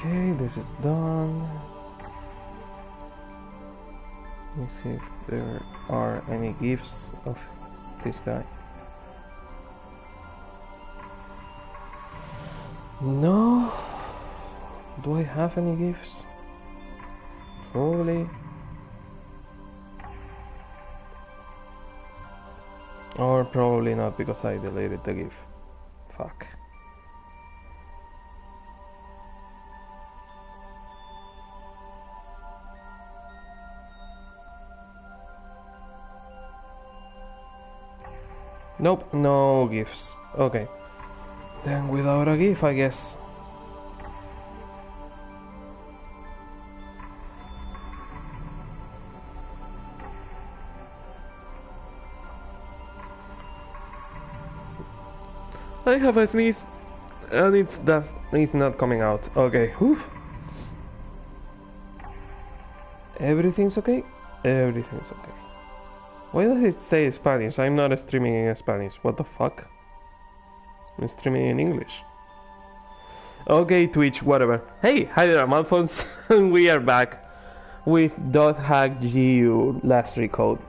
Okay, this is done. Let me see if there are any gifts of this guy. No. Do I have any gifts? Probably. Or probably not because I deleted the GIF. Fuck. Nope, no GIFs. Okay. Then without a GIF, I guess. I have a sneeze, and it's not coming out. Okay, whew. Everything's okay? Everything's okay. Why does it say Spanish? I'm not streaming in Spanish. What the fuck? I'm streaming in English. Okay, Twitch, whatever. Hey, hi there, I'm Alphonse, and we are back with .hack.gu last Recode.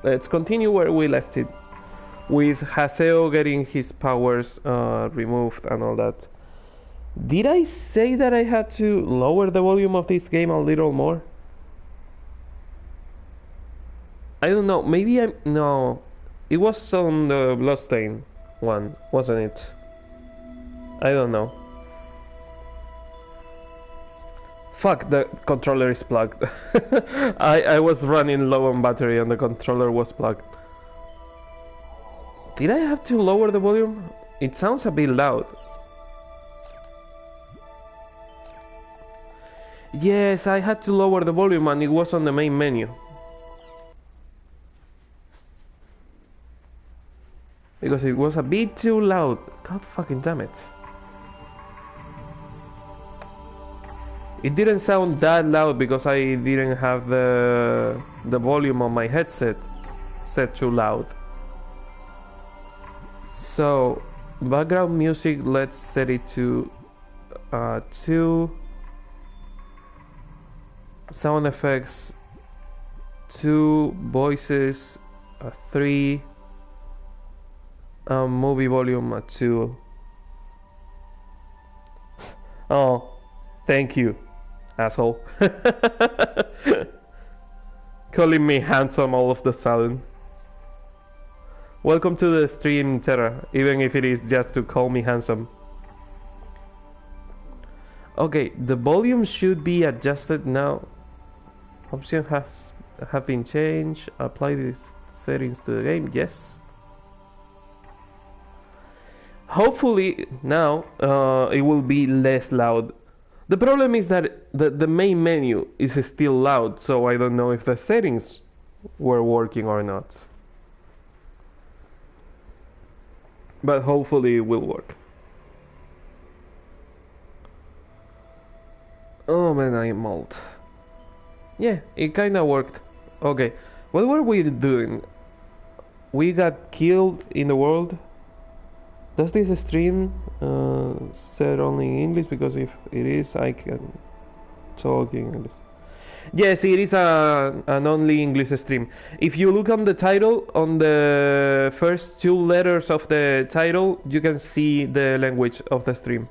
Let's continue where we left it, with Haseo getting his powers removed and all that. Did I say that I had to lower the volume of this game a little more? I don't know, maybe no. It was on the Bloodstain one, wasn't it? I don't know. Fuck, the controller is plugged. I was running low on battery and the controller was plugged. Did I have to lower the volume? It sounds a bit loud. Yes, I had to lower the volume and it was on the main menu. Because it was a bit too loud. God fucking damn it. It didn't sound that loud because I didn't have the volume on my headset set too loud. So, background music, let's set it to 2. Sound effects 2, voices 3. Movie volume at 2. Oh, thank you, asshole. Calling me handsome all of the sudden. Welcome to the stream, Terra, even if it is just to call me handsome. Okay, the volume should be adjusted now. Options have been changed. Apply these settings to the game. Yes. Hopefully now it will be less loud. The problem is that the main menu is still loud, so I don't know if the settings were working or not. But hopefully it will work. Oh man, I'm old. Yeah, it kinda worked. Okay, what were we doing? We got killed in the world. Does this stream set only in English? Because if it is, I can talk English. Yes, it is an only English stream. If you look on the title, on the first 2 letters of the title, you can see the language of the stream.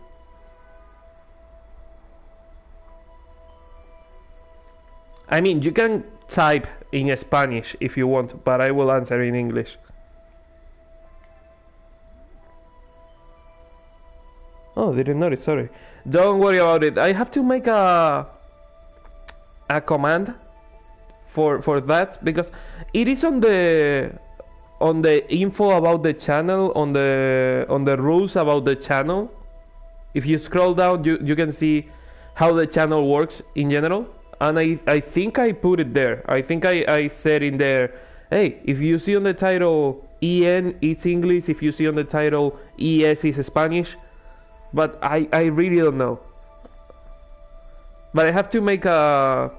I mean, you can type in Spanish if you want, but I will answer in English. Oh, didn't notice, sorry. Don't worry about it. I have to make a command for that because it is on the info about the channel, on the rules about the channel. If you scroll down, you can see how the channel works in general. And I think I put it there. I think I said in there, hey, if you see on the title EN, it's English. If you see on the title ES, it's Spanish. But I really don't know. But I have to make an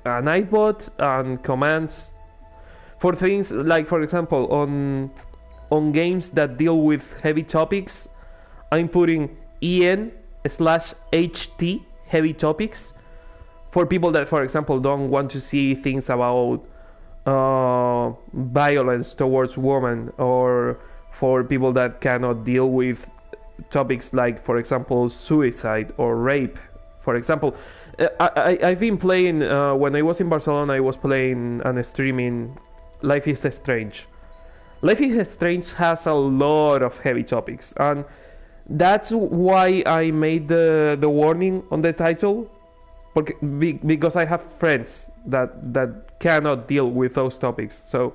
iBot and commands for things like, for example, on games that deal with heavy topics, I'm putting en/ht heavy topics for people that, for example, don't want to see things about violence towards women, or for people that cannot deal with topics like, for example, suicide or rape. For example, I've been playing, when I was in Barcelona, I was playing and streaming Life is Strange. Life is Strange has a lot of heavy topics, and that's why I made the warning on the title, because I have friends that cannot deal with those topics. So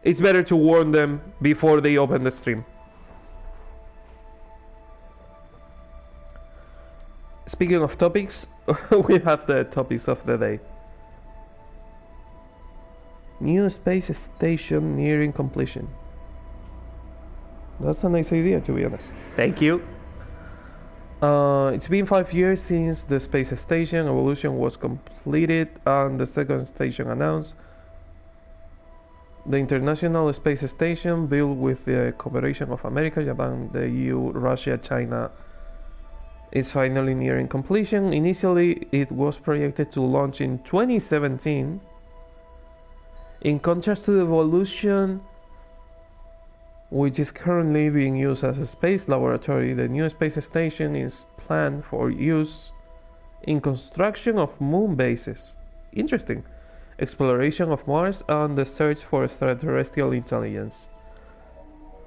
it's better to warn them before they open the stream. Speaking of topics, we have the topics of the day. New space station nearing completion. That's a nice idea, to be honest. Thank you. It's been 5 years since the space station evolution was completed and the second station announced. The International Space Station, built with the cooperation of America, Japan, the EU, Russia, China, is finally nearing completion. Initially, it was projected to launch in 2017. In contrast to the Evolution, which is currently being used as a space laboratory, the new space station is planned for use in construction of moon bases. Interesting. Exploration of Mars and the search for extraterrestrial intelligence.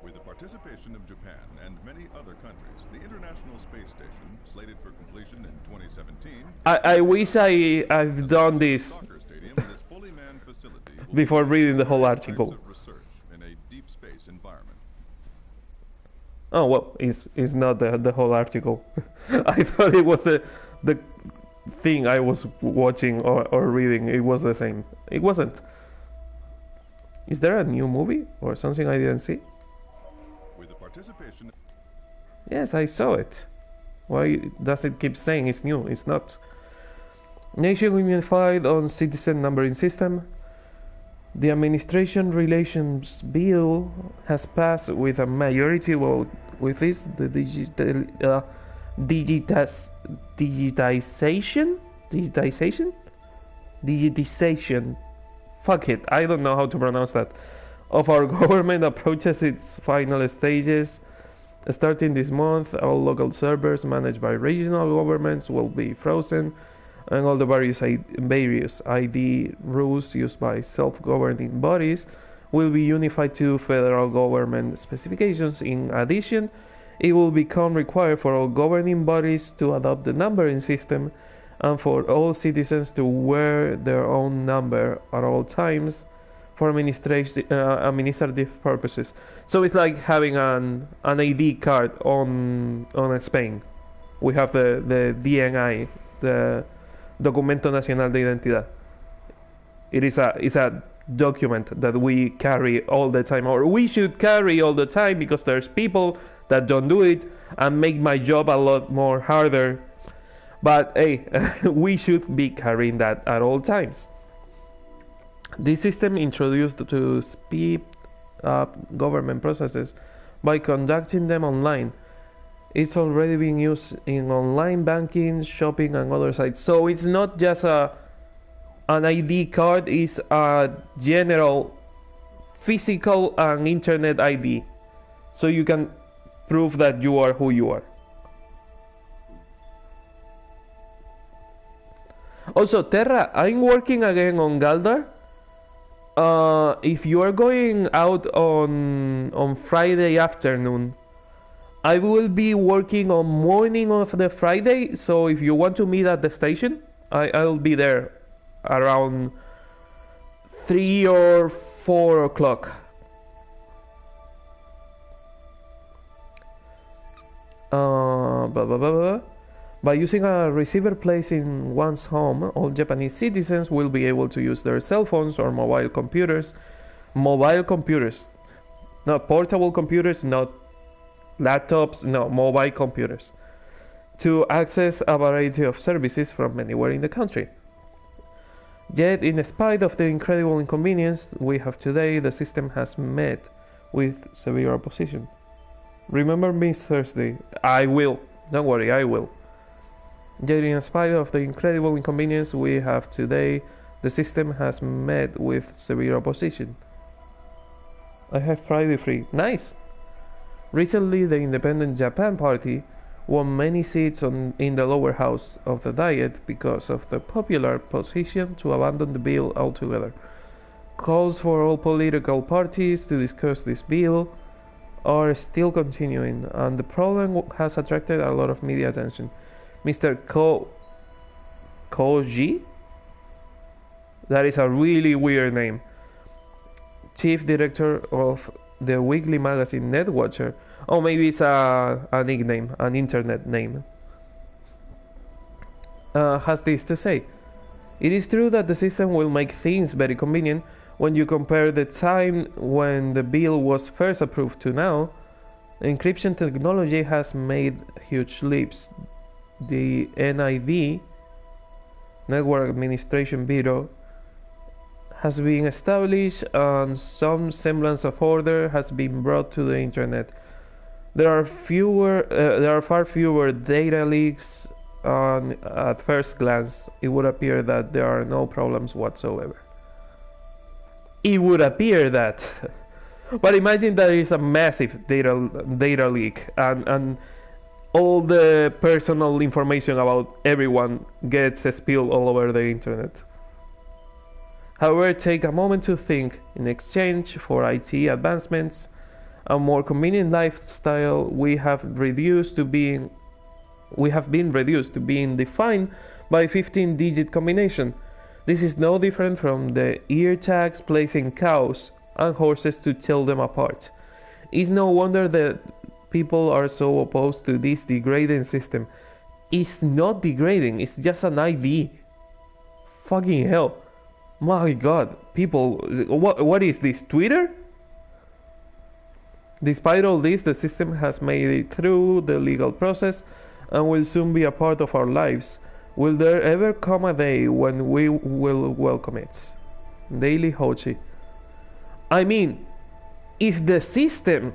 With the participation of Japan and many other countries, the International Space Station, slated for completion in 2017... I wish I've done this before reading the whole article. Oh, well, it's not the whole article. I thought it was the thing I was watching or reading. It was the same. It wasn't. Is there a new movie or something I didn't see? With the participation... Yes, I saw it. Why does it keep saying it's new? It's not. Nation unified on citizen numbering system. The Administration Relations Bill has passed with a majority vote. With this, the digitization, fuck it, I don't know how to pronounce that, of our government approaches its final stages. Starting this month, all local servers managed by regional governments will be frozen, and all the various ID rules used by self-governing bodies will be unified to federal government specifications. In addition, it will become required for all governing bodies to adopt the numbering system and for all citizens to wear their own number at all times for administrative purposes. So it's like having an ID card on Spain. We have the DNI, the Documento Nacional de Identidad. It is a document that we carry all the time, or we should carry all the time, because there's people that don't do it and make my job a lot more harder. But hey, we should be carrying that at all times. This system introduced to speed up government processes by conducting them online. It's already being used in online banking, shopping, and other sites. So it's not just an ID card, it's a general physical and internet ID. So you can prove that you are who you are. Also, Terra, I'm working again on Galdar. If you are going out on Friday afternoon, I will be working on morning of the Friday, so if you want to meet at the station, I'll be there around 3 or 4 o'clock. By using a receiver placed in one's home, all Japanese citizens will be able to use their cell phones or mobile computers. Mobile computers. Not portable computers, not laptops, no, mobile computers, to access a variety of services from anywhere in the country. Yet, in spite of the incredible inconvenience we have today, the system has met with severe opposition. Remember me Thursday. I will. Don't worry, I will. Yet in spite of the incredible inconvenience we have today, the system has met with severe opposition. I have Friday free. Nice! Recently, the Independent Japan Party won many seats in the lower house of the Diet because of the popular position to abandon the bill altogether. Calls for all political parties to discuss this bill are still continuing, and the problem has attracted a lot of media attention. Mr. Koji? That is a really weird name. Chief director of the weekly magazine Netwatcher. Oh, maybe it's a nickname, an internet name. Has this to say. It is true that the system will make things very convenient when you compare the time when the bill was first approved to now. Encryption technology has made huge leaps. The NIB, Network Administration Bureau, has been established and some semblance of order has been brought to the internet. There are far fewer data leaks, and at first glance it would appear that there are no problems whatsoever. It would appear that. But imagine there is a massive data leak and all the personal information about everyone gets spilled all over the internet. However, take a moment to think. In exchange for IT advancements, a more convenient lifestyle, we have been reduced to being defined by a 15-digit combination. This is no different from the ear tags placed in cows and horses to tell them apart. It's no wonder that people are so opposed to this degrading system. It's not degrading, it's just an ID. Fucking hell. My god, people, what is this, Twitter? Despite all this, the system has made it through the legal process and will soon be a part of our lives. Will there ever come a day when we will welcome it? Daily Hochi. I mean, if the system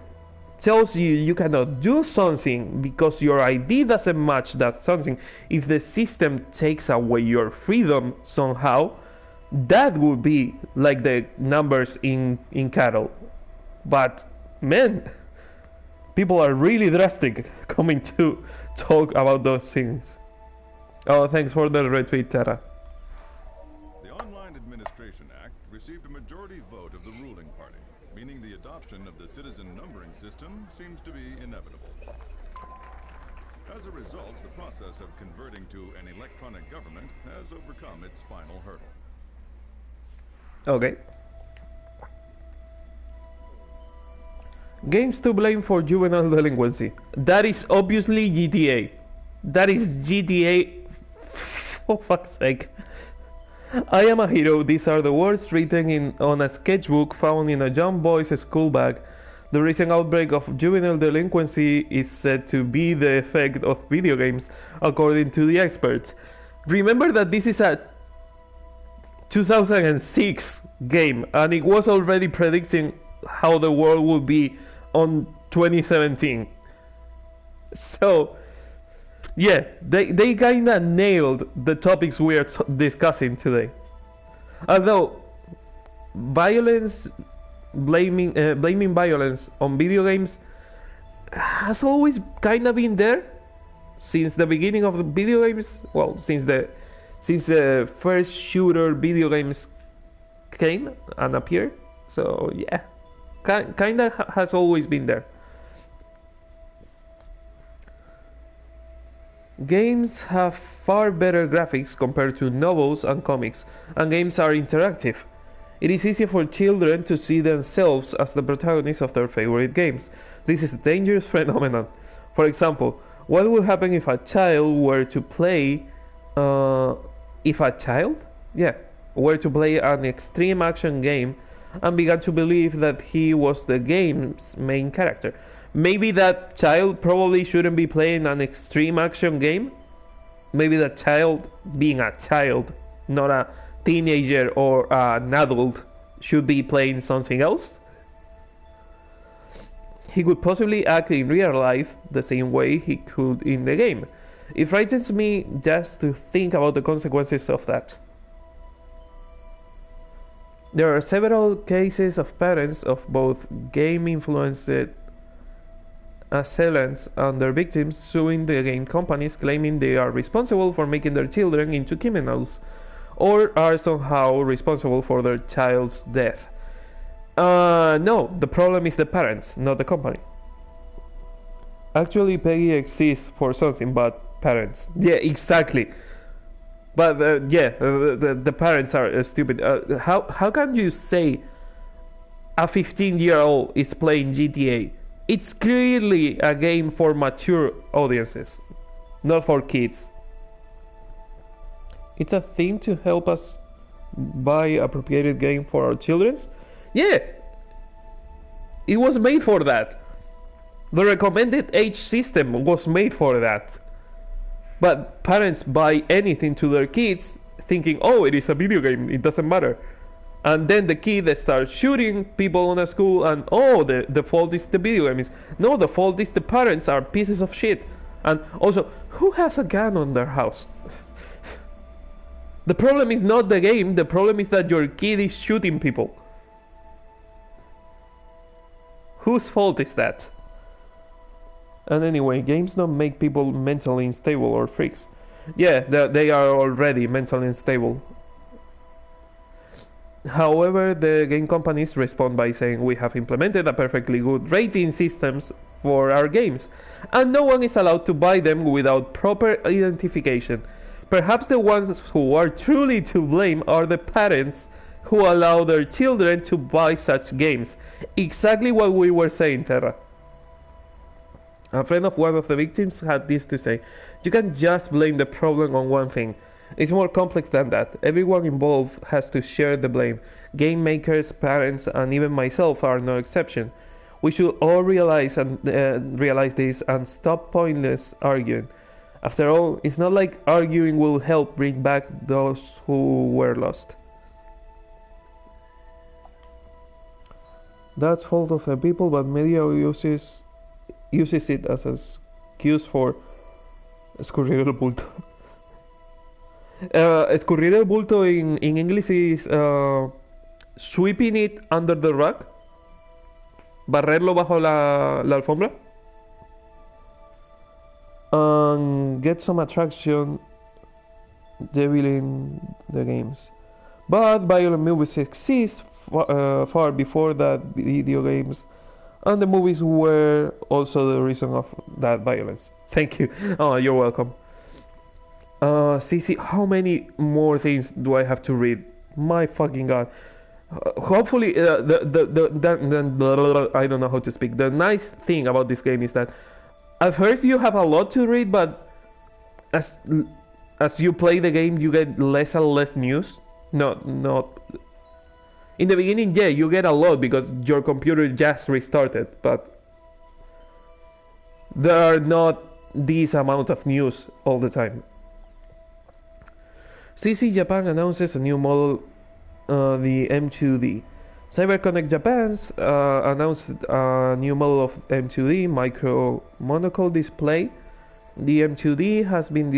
tells you cannot do something because your ID doesn't match that something, if the system takes away your freedom somehow, that would be like the numbers in cattle. But man, people are really drastic coming to talk about those things. Oh, thanks for the retweet, Tara. The Online Administration Act received a majority vote of the ruling party, meaning the adoption of the citizen numbering system seems to be inevitable. As a result, the process of converting to an electronic government has overcome its final hurdle. Okay. Games to blame for juvenile delinquency. That is obviously GTA. That is GTA. For fuck's sake. I am a hero. These are the words written on a sketchbook found in a young boy's school bag. The recent outbreak of juvenile delinquency is said to be the effect of video games, according to the experts. Remember that this is a 2006 game, and it was already predicting how the world would be on 2017. So, yeah, they kinda nailed the topics we are discussing today. Although, blaming violence on video games has always kinda been there since the beginning of the video games. Well, since the first shooter video games came and appeared. So yeah, kinda has always been there. Games have far better graphics compared to novels and comics, and games are interactive. It is easier for children to see themselves as the protagonists of their favorite games. This is a dangerous phenomenon. For example, what would happen if a child were to play were to play an extreme action game and began to believe that he was the game's main character? Maybe that child probably shouldn't be playing an extreme action game. Maybe that child, being a child, not a teenager or an adult, should be playing something else. He could possibly act in real life the same way he could in the game. It frightens me just to think about the consequences of that. There are several cases of parents of both game-influenced assailants and their victims suing the game companies, claiming they are responsible for making their children into criminals or are somehow responsible for their child's death. No, the problem is the parents, not the company. Actually, Peggy exists for something, but parents. Yeah, exactly. But the parents are stupid. How can you say a 15-year-old is playing GTA? It's clearly a game for mature audiences, not for kids. It's a thing to help us buy appropriate game for our children. Yeah, it was made for that. The recommended age system was made for that. But parents buy anything to their kids thinking, oh, it is a video game, it doesn't matter. And then the kid starts shooting people in a school and, oh, the fault is the video games. No, the fault is the parents are pieces of shit. And also, who has a gun on their house? The problem is not the game, the problem is that your kid is shooting people. Whose fault is that? And anyway, games don't make people mentally unstable or freaks. Yeah, they are already mentally unstable. However, the game companies respond by saying we have implemented a perfectly good rating systems for our games, and no one is allowed to buy them without proper identification. Perhaps the ones who are truly to blame are the parents who allow their children to buy such games. Exactly what we were saying, Terra. A friend of one of the victims had this to say: you can't just blame the problem on one thing. It's more complex than that. Everyone involved has to share the blame. Game makers, parents, and even myself are no exception. We should all realize this and stop pointless arguing. After all, it's not like arguing will help bring back those who were lost. That's fault of the people, but media uses it as an excuse for escurrir el bulto. Escurrir el bulto in English is sweeping it under the rug. Barrerlo bajo la alfombra. And get some attraction deviling the games. But violent movies exist far before that video games, and the movies were also the reason of that violence. Thank you. Oh, you're welcome. CC, how many more things do I have to read? My fucking god. Hopefully, I don't know how to speak. The nice thing about this game is that at first you have a lot to read, but as you play the game, you get less and less news. Not in the beginning, yeah, you get a lot because your computer just restarted, but there are not this amount of news all the time. CC Japan announces a new model, the M2D. CyberConnect Japan's announced a new model of M2D micro monocle display. The M2D has been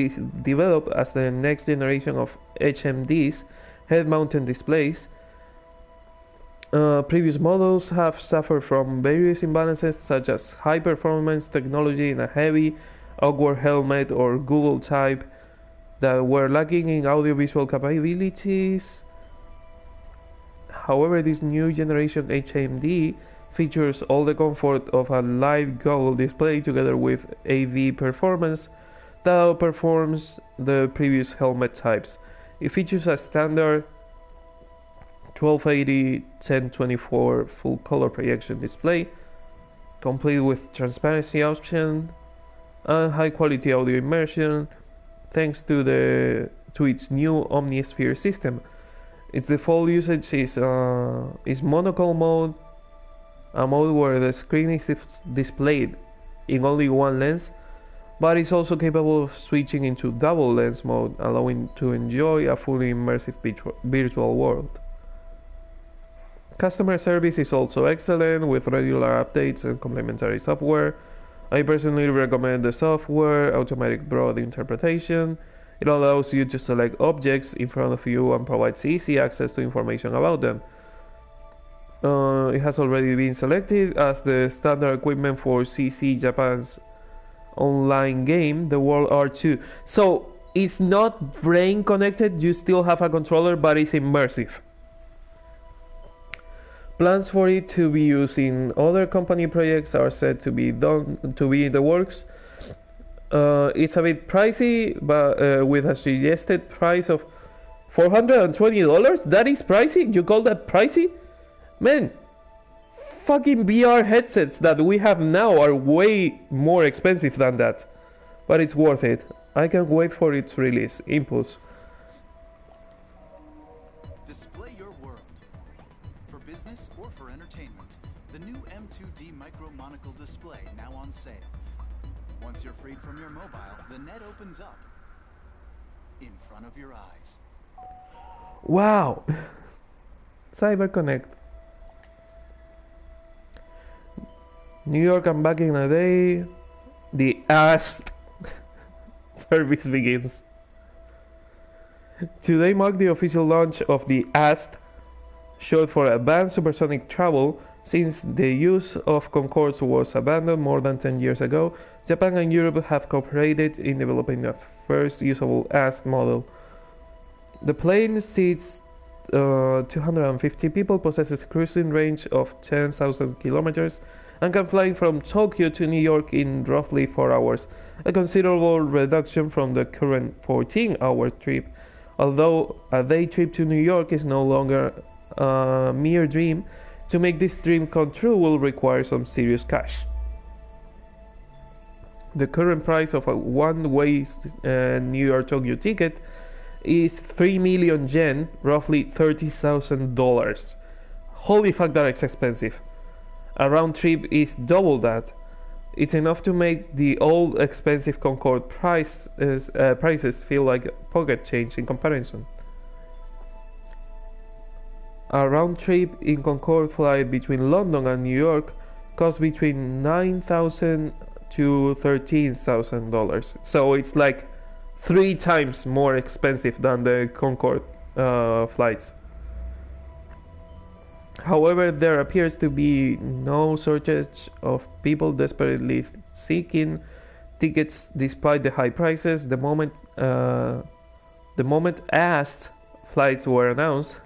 developed as the next generation of HMDs, head-mounted displays. Previous models have suffered from various imbalances such as high-performance technology in a heavy, awkward helmet or Google type that were lacking in audiovisual capabilities. However, this new generation HMD features all the comfort of a light goggle display together with AV performance that outperforms the previous helmet types. It features a standard 1280 1024 full color projection display, complete with transparency option and high quality audio immersion, thanks to its new Omnisphere system. Its default usage is monocle mode, a mode where the screen is displayed in only one lens, but is also capable of switching into double lens mode, allowing to enjoy a fully immersive virtual world. Customer service is also excellent, with regular updates and complementary software. I personally recommend the software, automatic broad interpretation. It allows you to select objects in front of you and provides easy access to information about them. It has already been selected as the standard equipment for CC Japan's online game, the World R2. So it's not brain connected, you still have a controller, but it's immersive. Plans for it to be used in other company projects are said to be in the works. It's a bit pricey, but with a suggested price of $420. That is pricey? You call that pricey? Man, fucking VR headsets that we have now are way more expensive than that. But it's worth it. I can't wait for its release. Impulse. Display your world. For business or for entertainment, the new M2D Micro Monocle display now on sale. Once you're freed from your mobile, the net opens up in front of your eyes. Wow. CyberConnect. New York and back in the day, the AST service begins. Today marked the official launch of the AST, short for Advanced Supersonic Travel. Since the use of Concords was abandoned more than 10 years ago, Japan and Europe have cooperated in developing a first usable AST model. The plane seats 250 people, possesses a cruising range of 10,000 kilometers, and can fly from Tokyo to New York in roughly 4 hours, a considerable reduction from the current 14-hour trip. Although a day trip to New York is no longer a mere dream, to make this dream come true will require some serious cash. The current price of a one-way New York-Tokyo ticket is 3 million yen, roughly $30,000. Holy fuck, that is expensive. A round trip is double that. It's enough to make the old expensive Concorde prices feel like pocket change in comparison. A round trip in Concorde flight between London and New York costs between $9,000 to $13,000. So it's like 3 times more expensive than the Concorde flights. However, there appears to be no shortage of people desperately seeking tickets despite the high prices. The moment AST flights were announced,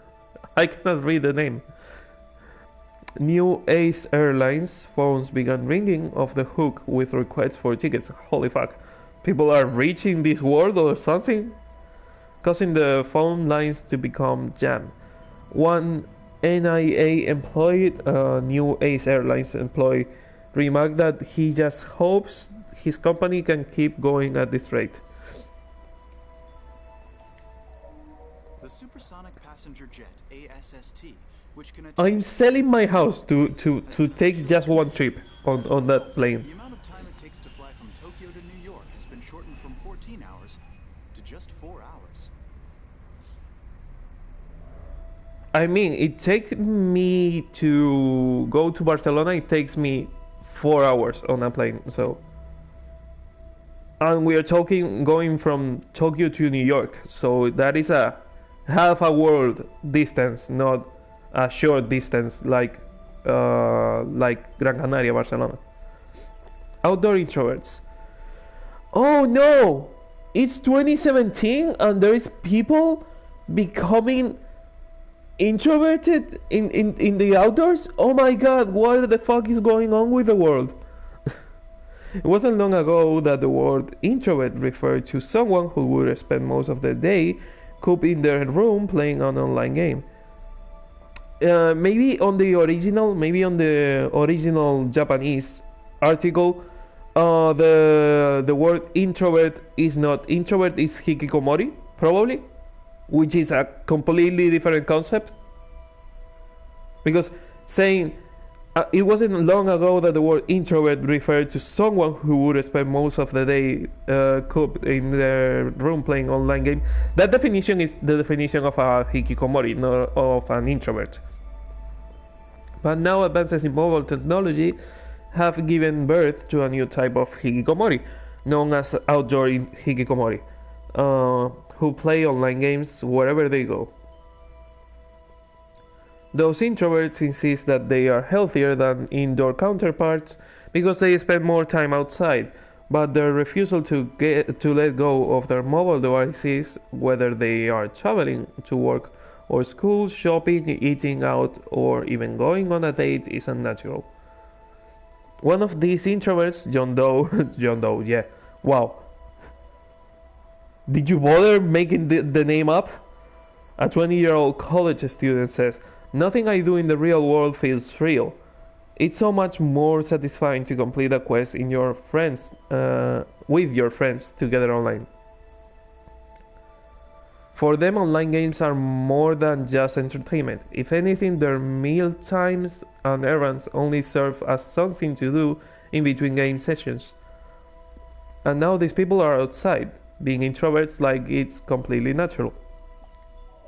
I cannot read the name. New Ace Airlines phones began ringing off the hook with requests for tickets. Holy fuck. People are reaching this world or something? Causing the phone lines to become jammed. One NIA employee, New Ace Airlines employee, remarked that he just hopes his company can keep going at this rate. The supersonic passenger jet ASST, which can I'm selling my house to take just one trip on that plane. The amount of time it takes to fly from Tokyo to New York has been shortened from 14 hours to just 4 hours. I mean, it takes me to go to Barcelona, it takes me 4 hours on a plane, so. And we are talking going from Tokyo to New York, so that is a half a world distance, not a short distance like Gran Canaria, Barcelona. Outdoor introverts. Oh no! It's 2017 and there is people becoming introverted in the outdoors? Oh my god, what the fuck is going on with the world? It wasn't long ago that the word introvert referred to someone who would spend most of the day cooped in their room playing an online game. Maybe on the original Japanese article, the word introvert is not introvert, is hikikomori, probably, which is a completely different concept. Because saying it wasn't long ago that the word introvert referred to someone who would spend most of the day cooped in their room playing online game. That definition is the definition of a hikikomori, not of an introvert. But now advances in mobile technology have given birth to a new type of hikikomori, known as outdoor hikikomori, who play online games wherever they go. Those introverts insist that they are healthier than indoor counterparts because they spend more time outside, but their refusal to let go of their mobile devices, whether they are traveling to work or school, shopping, eating out, or even going on a date, is unnatural. One of these introverts, John Doe, John Doe, yeah, wow. Did you bother making the name up? A 20-year-old college student says, "Nothing I do in the real world feels real. It's so much more satisfying to complete a quest in your friends, with your friends together online." For them, online games are more than just entertainment. If anything, their meal times and errands only serve as something to do in between game sessions. And now these people are outside, being introverts like it's completely natural.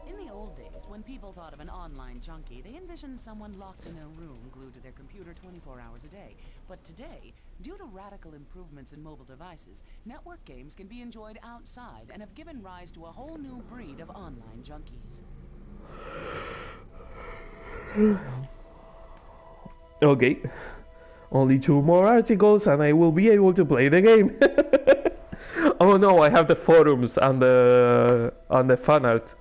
In the old days, when people thought of an online junkie, they envisioned someone locked in a room glued to their computer 24 hours a day. But today, due to radical improvements in mobile devices, network games can be enjoyed outside and have given rise to a whole new breed of online junkies. Okay, only 2 more articles and I will be able to play the game. Oh no, I have the forums and the fan art.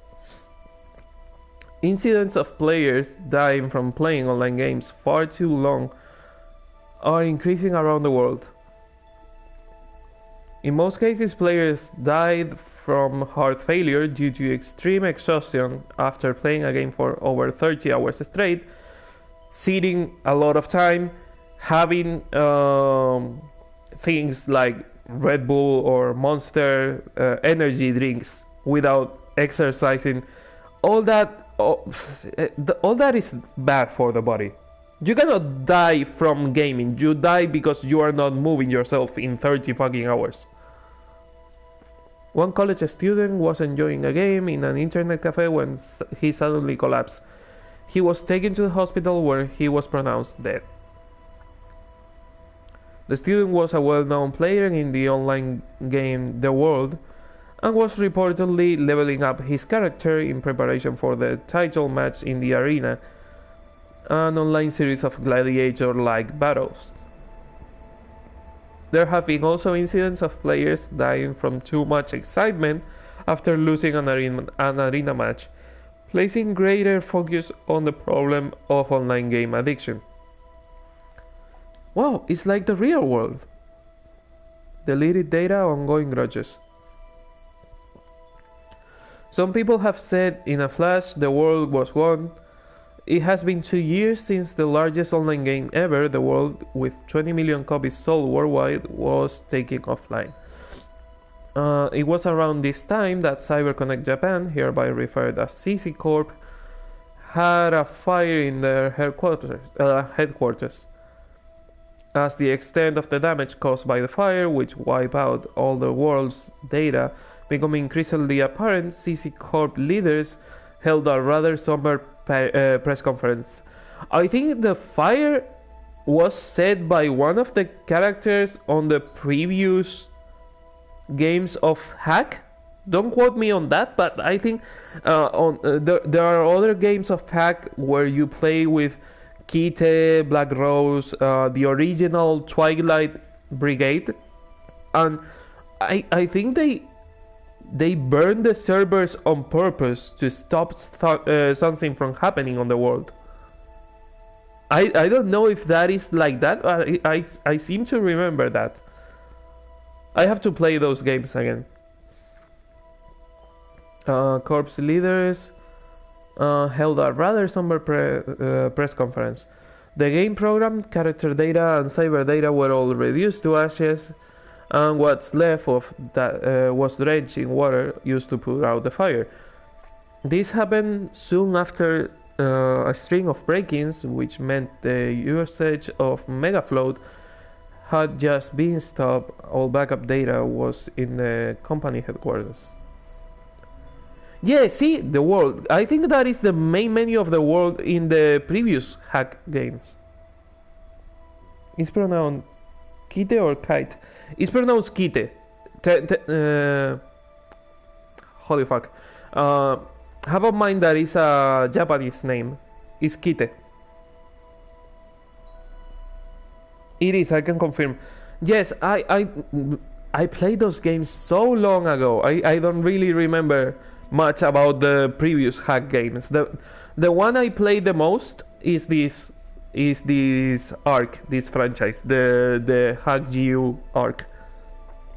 Incidents of players dying from playing online games far too long are increasing around the world. In most cases, players died from heart failure due to extreme exhaustion after playing a game for over 30 hours straight, sitting a lot of time, having things like Red Bull or Monster energy drinks without exercising. All that is bad for the body. You cannot die from gaming. You die because you are not moving yourself in 30 fucking hours. One college student was enjoying a game in an internet cafe when he suddenly collapsed. He was taken to the hospital where he was pronounced dead. The student was a well-known player in the online game The World and was reportedly leveling up his character in preparation for the title match in the arena, an online series of gladiator-like battles. There have been also incidents of players dying from too much excitement after losing an arena match, placing greater focus on the problem of online game addiction. Wow, it's like the real world. Deleted data, ongoing grudges. Some people have said in a flash the world was gone. It has been 2 years since the largest online game ever, The World, with 20 million copies sold worldwide, was taken offline. It was around this time that CyberConnect Japan, hereby referred as CC Corp, had a fire in their headquarters. As the extent of the damage caused by the fire, which wiped out all the world's data, became increasingly apparent, CC Corp leaders held a rather somber press conference. I think the fire was set by one of the characters on the previous games of Hack. Don't quote me on that, but I think there are other games of Hack where you play with Kite, Black Rose, the original Twilight Brigade, and I think they burned the servers on purpose to stop something from happening on the world. I don't know if that is like that, but I seem to remember that. I have to play those games again. Corps leaders held a rather somber press conference. The game program, character data, and cyber data were all reduced to ashes, and what's left of that was drenched in water used to put out the fire. This happened soon after a string of break-ins, which meant the usage of Megafloat had just been stopped. All backup data was in the company headquarters. Yeah, see, the world. I think that is the main menu of the world in the previous Hack games. It's pronounced Kite or Kite? It's pronounced Kite. Holy fuck. Have in mind that it's a Japanese name. It's Kite. It is, I can confirm. Yes, I played those games so long ago. I don't really remember much about the previous hack games. The one I played the most is this arc, this franchise, the Hack GU arc.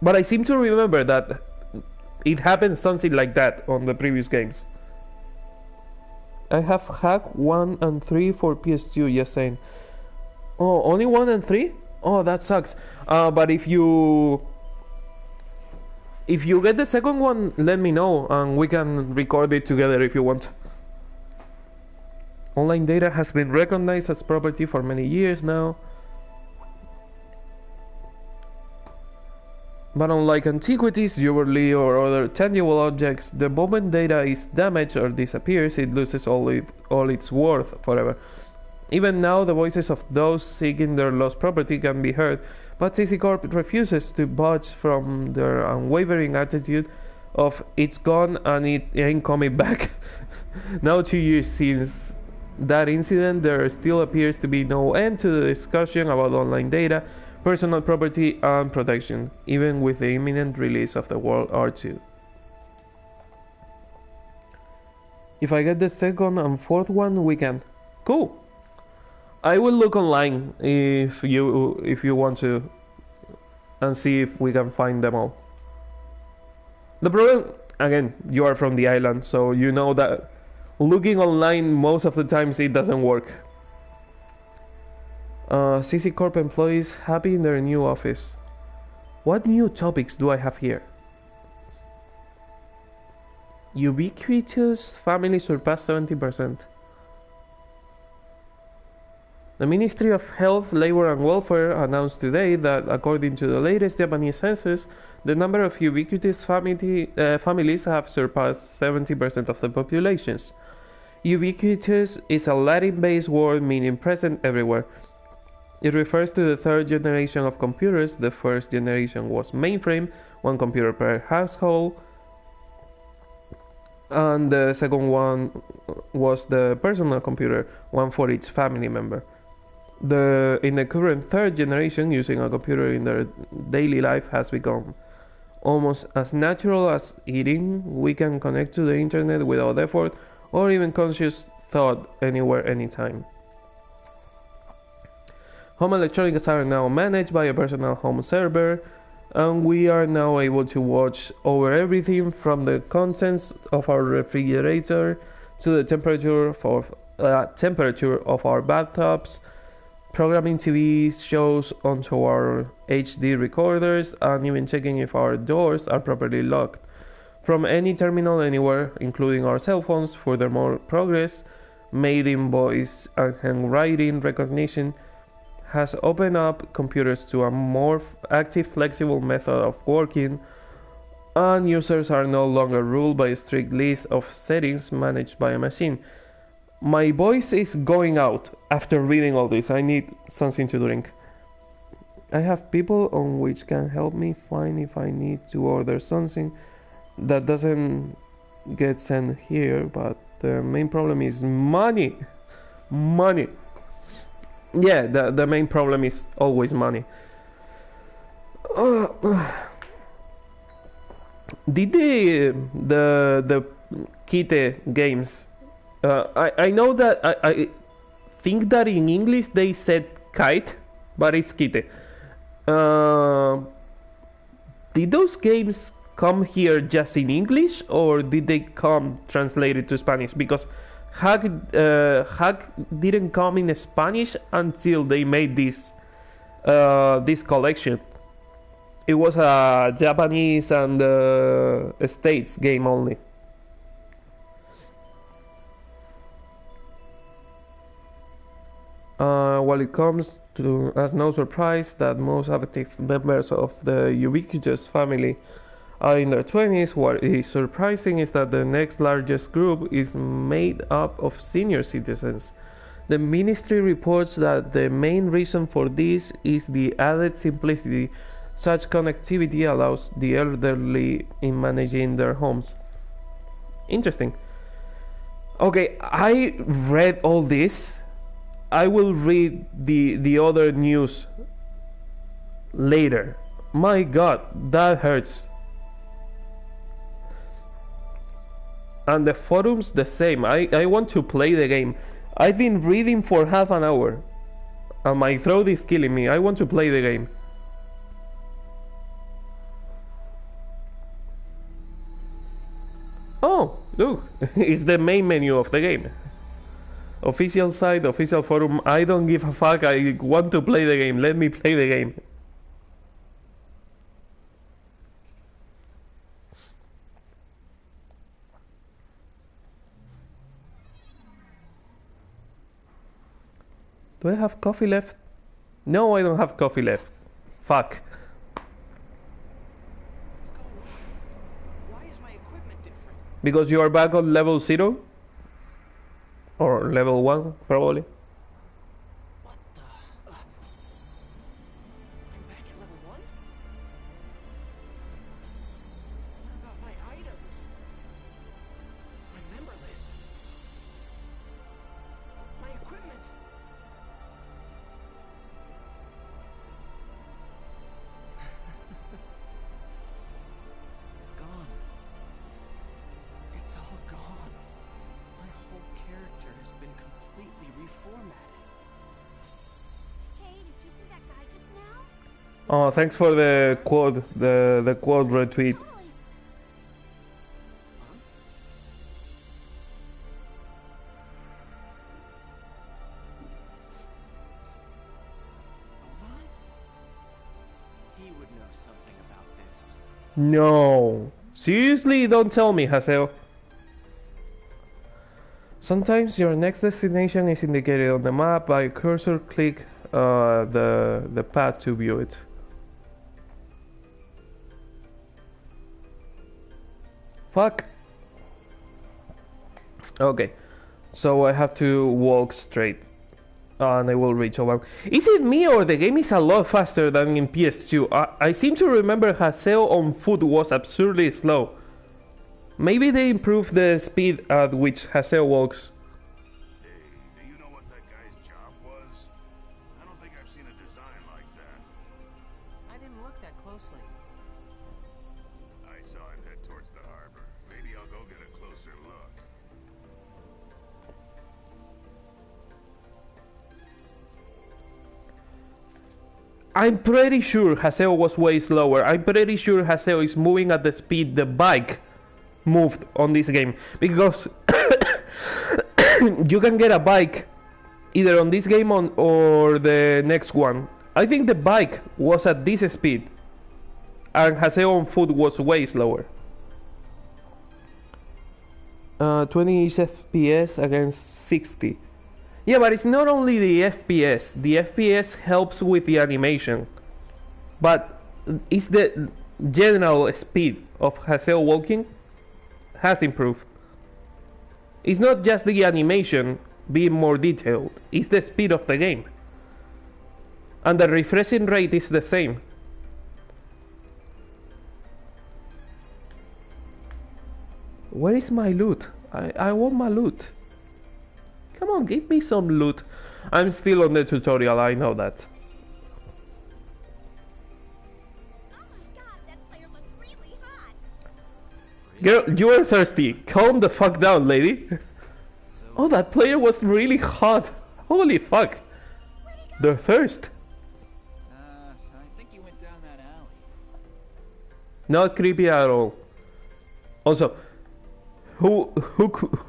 But I seem to remember that it happened something like that on the previous games. I have Hack 1 and 3 for PS2, yes saying. Oh, only 1 and 3? Oh, that sucks. But if you get the second one, let me know and we can record it together if you want. Online data has been recognized as property for many years now. But unlike antiquities, jewelry, or other tangible objects, the moment data is damaged or disappears, it loses all its worth forever. Even now, the voices of those seeking their lost property can be heard, but CC Corp refuses to budge from their unwavering attitude of "it's gone and it ain't coming back." Now 2 years since that incident, there still appears to be no end to the discussion about online data, personal property, and protection, even with the imminent release of the World War II. If I get the second and fourth one, we can. Cool. I will look online if you want to, and see if we can find them all. The problem, again, you are from the island, so you know that looking online most of the times it doesn't work. CC Corp employees happy in their new office. What new topics do I have here? Ubiquitous family surpassed 70%. The Ministry of Health, Labor and Welfare announced today that, according to the latest Japanese census, the number of ubiquitous families have surpassed 70% of the populations. Ubiquitous is a Latin-based word meaning present everywhere. It refers to the third generation of computers. The first generation was mainframe, one computer per household, and the second one was the personal computer, one for each family member. In the current third generation, using a computer in their daily life has become almost as natural as eating. We can connect to the internet without effort or even conscious thought, anywhere, anytime. Home electronics are now managed by a personal home server, and we are now able to watch over everything from the contents of our refrigerator to the temperature of our bathtubs, programming TV shows onto our HD recorders, and even checking if our doors are properly locked from any terminal anywhere, including our cell phones. Furthermore, progress made in voice and handwriting recognition has opened up computers to a more active, flexible method of working, and users are no longer ruled by a strict list of settings managed by a machine. My voice is going out after reading all this. I need something to drink. I have people on which can help me find if I need to order something that doesn't get sent here, but the main problem is money. Money. Yeah, the main problem is always money. Did the Kite games? I know that I think that in English they said kite, but it's Kite. Did those games come here just in English, or did they come translated to Spanish? Because Hack didn't come in Spanish until they made this collection. It was a Japanese and States game only. While it comes to as no surprise that most active members of the ubiquitous family are in their 20s, what is surprising is that the next largest group is made up of senior citizens. The ministry reports that the main reason for this is the added simplicity. Such connectivity allows the elderly in managing their homes. Interesting. Okay, I read all this. I will read the other news later. My god, that hurts. And the forums the same. I want to play the game. I've been reading for half an hour and my throat is killing me. I want to play the game. Oh, look, it's the main menu of the game. Official site, official forum. I don't give a fuck. I want to play the game. Let me play the game. Do I have coffee left? No, I don't have coffee left. Fuck. What's going on? Why is my equipment different? Because you are back on level 0? Or level 1, probably. What the? I'm back at level 1? What about my items? My member list? My equipment? Gone. It's all gone. My whole character has been completely reformatted. Hey, did you see that guy just now? Oh, thanks for the quote, the quote retweet. Totally. Ovan? He would know something about this. No. Seriously, don't tell me, Haseo. Sometimes your next destination is indicated on the map by a cursor. Click the path to view it. Fuck. Okay, so I have to walk straight, and I will reach Oban. Is it me or the game is a lot faster than in PS2? I seem to remember Haseo on foot was absurdly slow. Maybe they improved the speed at which Haseo walks. Hey, do you know what that guy's job was? I don't think I've seen a design like that. I didn't look that closely. I saw him head towards the harbor. Maybe I'll go get a closer look. I'm pretty sure Haseo was way slower. I'm pretty sure Haseo is moving at the speed the bike moved on this game. Because you can get a bike either on this game or the next one. I think the bike was at this speed and Haseo on foot was way slower. 20 FPS against 60. Yeah, but it's not only the FPS. The FPS helps with the animation, but it's the general speed of Haseo walking has improved. It's not just the animation being more detailed, it's the speed of the game. And the refreshing rate is the same. Where is my loot? I want my loot. Come on, give me some loot. I'm still on the tutorial, I know that. Oh my god, that player looks really hot. Girl, you are thirsty. Calm the fuck down, lady. Oh, that player was really hot. Holy fuck. The thirst. I think you went down that alley. Not creepy at all. Also, who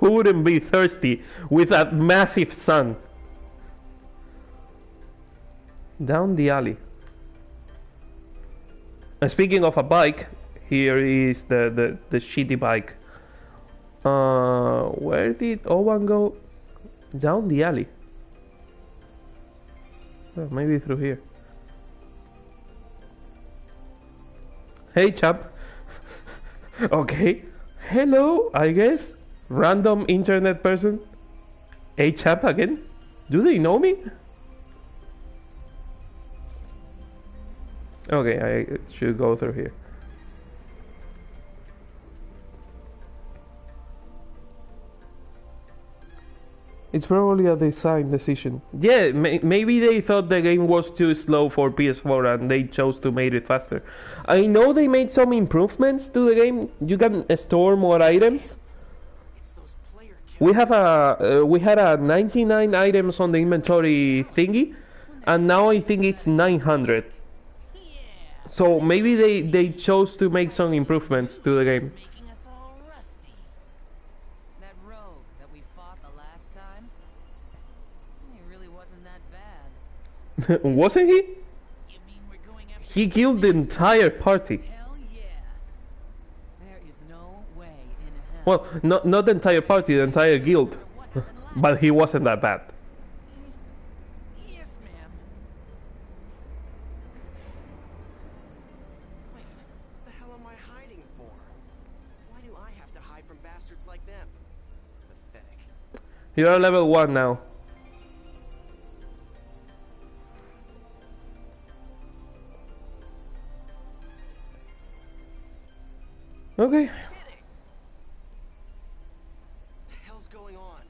wouldn't be thirsty with that massive sun? Down the alley. And speaking of a bike, here is the shitty bike. Where did Owen go? Down the alley. Oh, maybe through here. Hey, chap. Okay. Hello, I guess. Random internet person. Hey, chap again. Do they know me? Okay, I should go through here. It's probably a design decision. Yeah, maybe they thought the game was too slow for PS4 and they chose to make it faster. I know they made some improvements to the game. You can store more items. It's those player We had a 99 items on the inventory thingy, and now I think it's 900. So maybe they chose to make some improvements to the game. Making us all rusty. That rogue that we fought the last time, he really wasn't that bad. Wasn't he? You mean we're going after He killed the entire party. Hell yeah. There is no way in hell. Well, not the entire party, the entire guild. What happened last But he wasn't that bad. Yes, ma'am. Wait, what the hell am I hiding for? Why do I have to hide from bastards like them? It's pathetic. You're level 1 now. Okay. Kidding! What the hell's going on?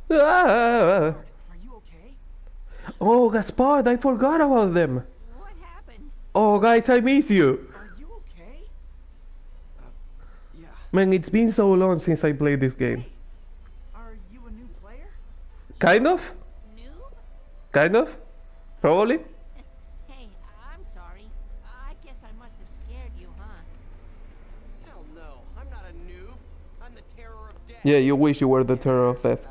Ah! Are you okay? Oh, Gaspard, I forgot about them. What happened? Oh, guys, I miss you. Are you okay? Yeah. Man, it's been so long since I played this game. Hey, are you a new player? Kind of? Noob? Kind of? Probably? Hey, I'm sorry. I guess I must have scared you, huh? Hell no, I'm not a noob. I'm the terror of death. Yeah, you wish you were the terror of death.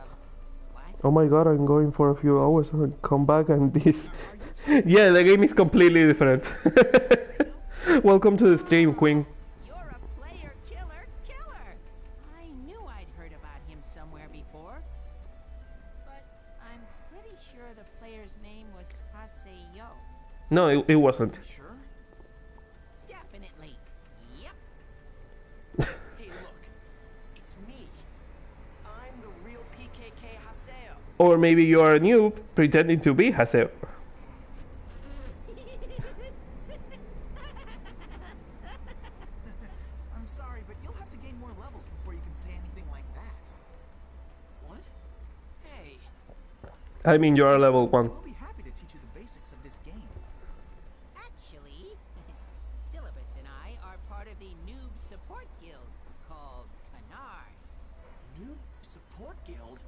What? Oh my god, I'm going for a few hours and come back and this... Yeah, the game is completely different. Welcome to the stream, Queen. You're a player killer. I knew I'd heard about him somewhere before. But I'm pretty sure the player's name was Haseo. No, it wasn't. Sure? Definitely. Yep. Hey, look. It's me. I'm the real PKK Haseo. Or maybe you are a noob pretending to be Haseo. I'm sorry, but you'll have to gain more levels before you can say anything like that. What? Hey. I mean, you are level 1. We'll be happy to teach you the basics of this game. Actually, Syllabus and I are part of the Noob Support Guild called Canard. Noob support guild?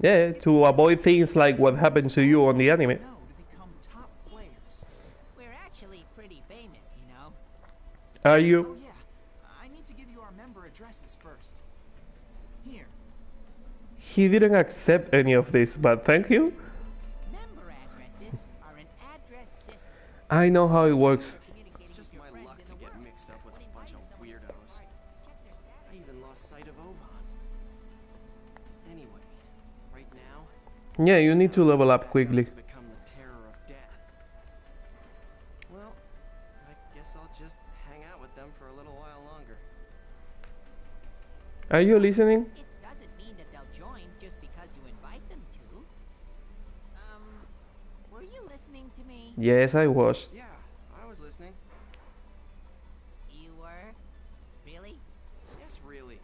Yeah, to avoid things like what happened to you on the anime. No, to become top players. We're actually pretty famous, you know. Are Oh you? yeah, I need to give you our member addresses first. Here. He didn't accept any of this, but thank you. Member addresses are an address system. I know how it works. It's just my luck to get mixed up with a bunch of weirdos. I even lost sight of Ovan. Anyway, right now, Yeah, you need to level up quickly. to become the terror of death. Well, I guess I'll just hang out with them for a little while longer. Are you listening? It doesn't mean that they'll join just because you invite them to. Were you listening to me? Yes, I was. Yeah, I was listening. You were? Really? Yes, really.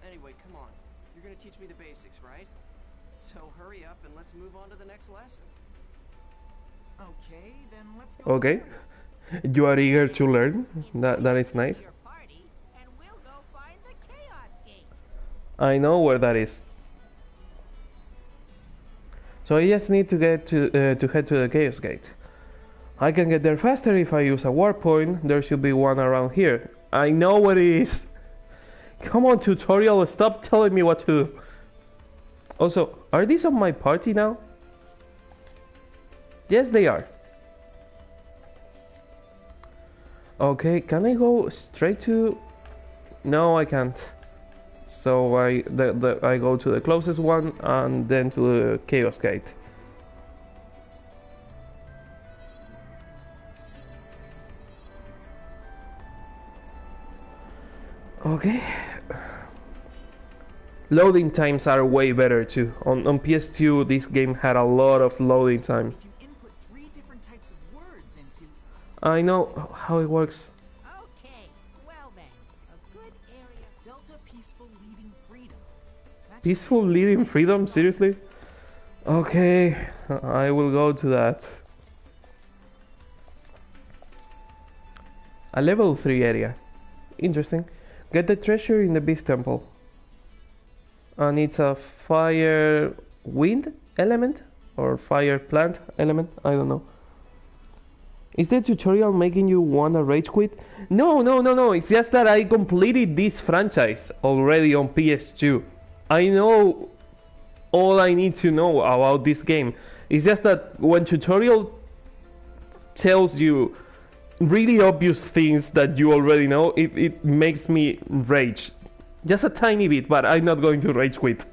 Anyway, come on. You're gonna teach me the basics, right? So hurry up and let's move on to the next lesson. Okay, then let's go. Okay. You are eager to learn. That is nice. Your party, and we'll go find the Chaos Gate. I know where that is. So I just need to get to head to the Chaos Gate. I can get there faster if I use a warp point. There should be one around here. I know what it is. Come on, tutorial, stop telling me what to do. Also, are these on my party now? Yes, they are. Okay, can I go straight to... No, I can't. So I go to the closest one and then to the Chaos Gate. Okay. Loading times are way better too. On PS2, this game had a lot of loading time. If you input 3 different types of words into... I know how it works. Okay, well then, a good area. Delta Peaceful Leading Freedom. That Peaceful leading freedom? Seriously? Okay, I will go to that. A level 3 area. Interesting. Get the treasure in the Beast Temple. And it's a fire wind element? Or fire plant element? I don't know. Is the tutorial making you wanna rage quit? No. It's just that I completed this franchise already on PS2. I know all I need to know about this game. It's just that when tutorial tells you really obvious things that you already know, it makes me rage. Just a tiny bit, but I'm not going to rage quit.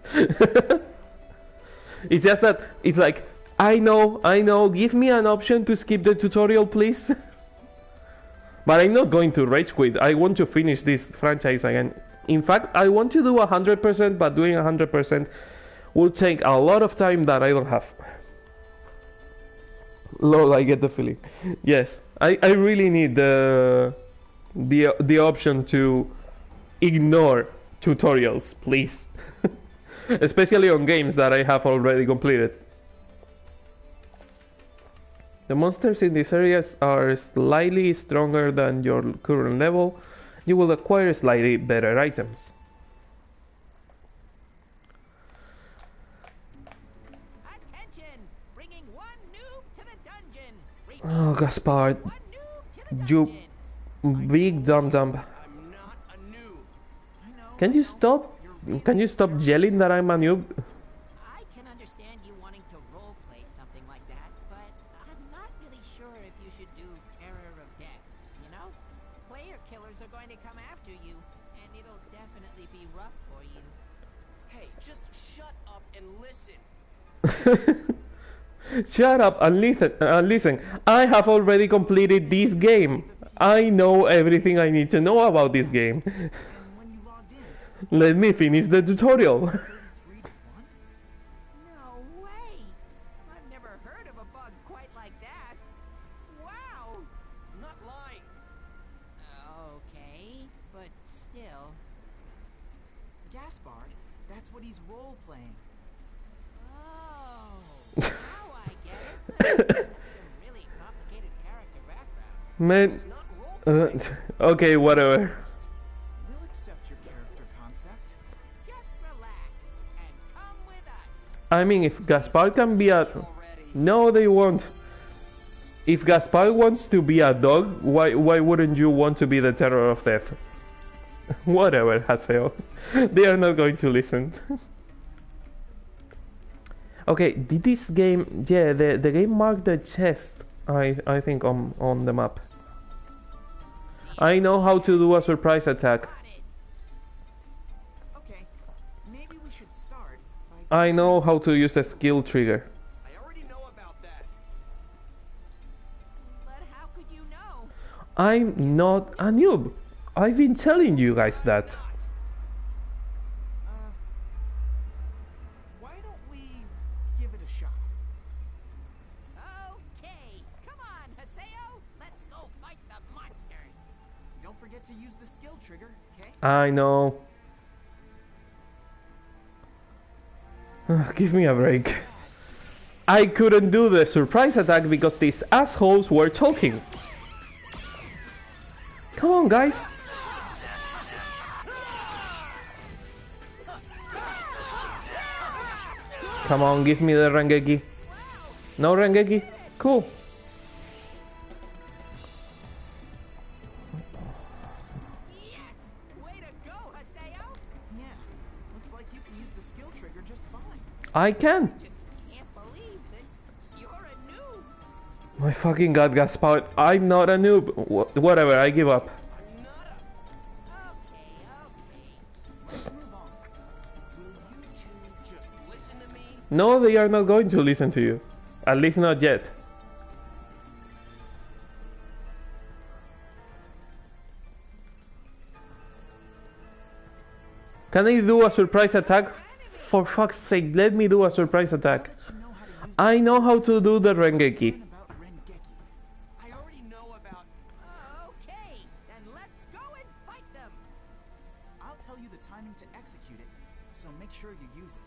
It's just that it's like, I know, give me an option to skip the tutorial, please. But I'm not going to rage quit. I want to finish this franchise again. In fact, I want to do 100%, but doing 100% will take a lot of time that I don't have. Lol, I get the feeling. Yes, I really need the option to ignore tutorials, please. Especially on games that I have already completed. The monsters in these areas are slightly stronger than your current level. You will acquire slightly better items. Attention! Bringing one noob to the dungeon. Oh, Gaspard, One noob to the you dungeon. big dum. I'm not a noob. I know. Can you stop? Can you stop yelling that I'm a noob? I can understand you wanting to roleplay something like that, but I'm not really sure if you should do Terror of Death. You know? Player killers are going to come after you, and it'll definitely be rough for you. Hey, just shut up and listen. Shut up and listen. I have already completed this game. I know everything I need to know about this game. And when you logged in, Let me finish the tutorial. 33 to 1? No way! I've never heard of a bug quite like that. Wow! I'm not lying. Okay, but still. Gaspard, that's what he's role-playing. Oh, now I get it. That's some really complicated character background. Man, It's not role okay, whatever. We'll accept your character concept. Just relax and come with us. I mean, if Gaspard can be a... already. No, they won't. If Gaspard wants to be a dog, why wouldn't you want to be the terror of death? Whatever, Haseo. They are not going to listen. Okay, did this game... Yeah, the game marked the chest, I think, on the map. I know how to do a surprise attack. Got it. Okay, maybe we should start by... I know how to use a skill trigger. I already know about that. But how could you know? I'm not a noob. I've been telling you guys that. Not. Why don't we give it a shot? Okay, come on, Haseo. Let's go fight the monsters. Don't forget to use the skill trigger, okay? I know. Give me a break. I couldn't do the surprise attack because these assholes were talking. Come on, guys. Come on, give me the Rengeki. No Rengeki? Cool. Yes! Way to go, Haseo. Yeah, looks like you can use the skill trigger just fine. I can. Just can't believe that you're a noob. My fucking god, Gaspard. I'm not a noob. Whatever, I give up. I'm not a... Okay. Let's move on. Will you two Just listen to me. No, they are not going to listen to you. At least not yet. Can I do a surprise attack? For fuck's sake, let me do a surprise attack. I know how to do the Rengeki. I already know about... Okay, then let's go and fight them. I'll tell you the timing to execute it, so make sure you use it.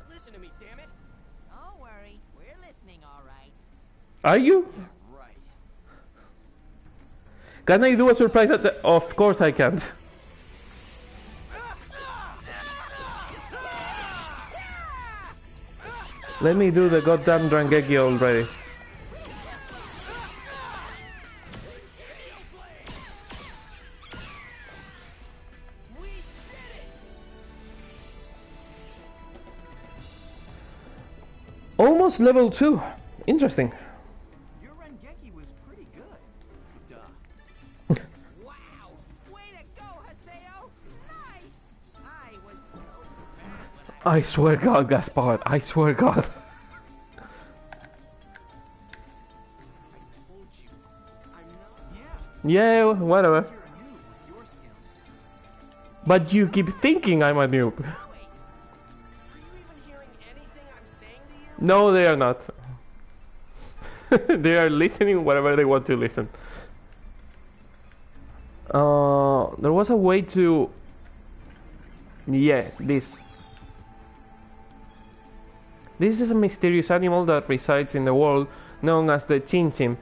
Listen to me, damn it. Don't worry, we're listening all right. Are you? Right. Can I do a surprise attack? Of course I can't. Let me do the goddamn Rengeki already. Almost level 2. Interesting. Your Rengeki was pretty good. Duh. Wow, way to go, Haseo. Nice. I was so bad when I swear God, Gaspard. I swear God. I told you. I'm not... Yeah, Yeah, whatever. you're a noob with your skills. But you keep thinking I'm a noob. Wait. Are you even hearing anything I'm saying to you? No, they are not. They are listening whatever they want to listen. There was a way to... Yeah, this. This is a mysterious animal that resides in the world known as the Chin-Chim.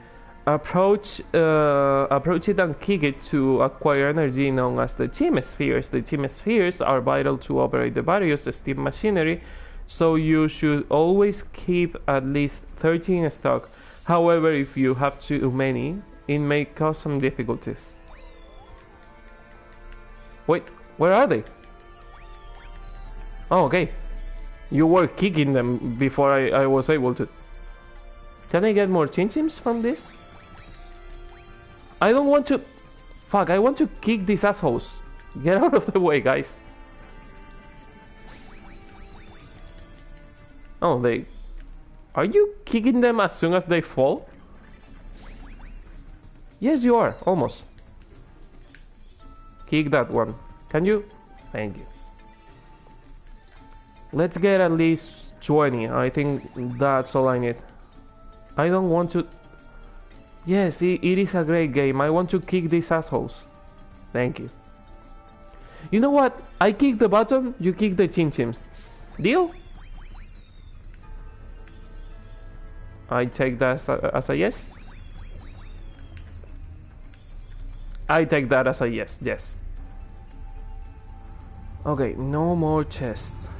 Approach it and kick it to acquire energy known as the Chim-Spheres. The Chim-Spheres are vital to operate the various steam machinery, so you should always keep at least 30 in stock. However, if you have too many, it may cause some difficulties. Wait, where are they? Oh, okay. You were kicking them before I was able to. Can I get more Chin-Chims from this? I don't want to... Fuck, I want to kick these assholes. Get out of the way, guys. Oh, they... Are you kicking them as soon as they fall? Yes, you are. Almost. Kick that one. Can you? Thank you. Let's get at least 20. I think that's all I need. I don't want to... Yes, it is a great game. I want to kick these assholes. Thank you. You know what? I kick the bottom, you kick the Chin-Chims. Deal? I take that as a yes. I take that as a yes, yes. Okay, no more chests.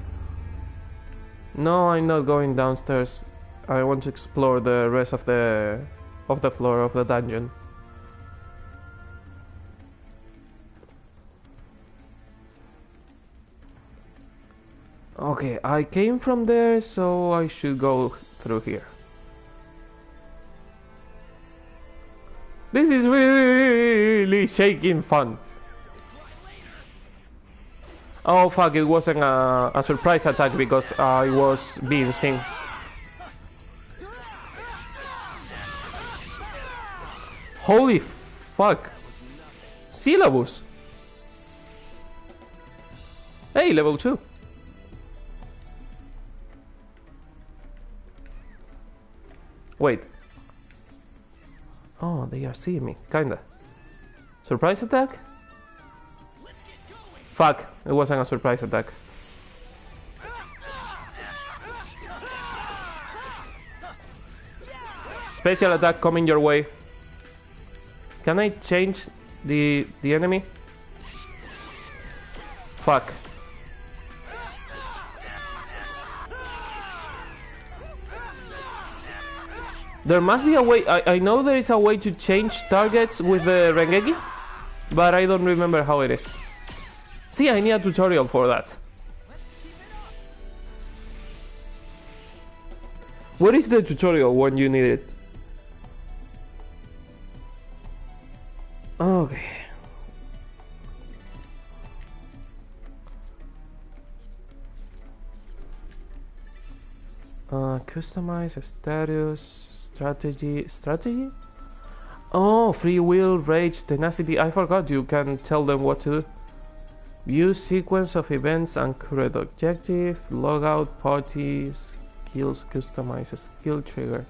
No, I'm not going downstairs. I want to explore the rest of the floor of the dungeon. Okay, I came from there, so I should go through here. This is really shaking fun. Oh fuck, it wasn't a surprise attack because I was being seen. Holy fuck. Syllabus. Hey, level 2. Wait. Oh, they are seeing me, kinda. Surprise attack? Fuck, it wasn't a surprise attack. Special attack coming your way. Can I change the enemy? Fuck. There must be a way. I know there is a way to change targets with the Rengeki, but I don't remember how it is. See, I need a tutorial for that. What is the tutorial when you need it? Okay. Customize status, strategy? Oh, free will, rage, tenacity. I forgot you can tell them what to do. View sequence of events and current objective. Logout party skills. Customize skill trigger.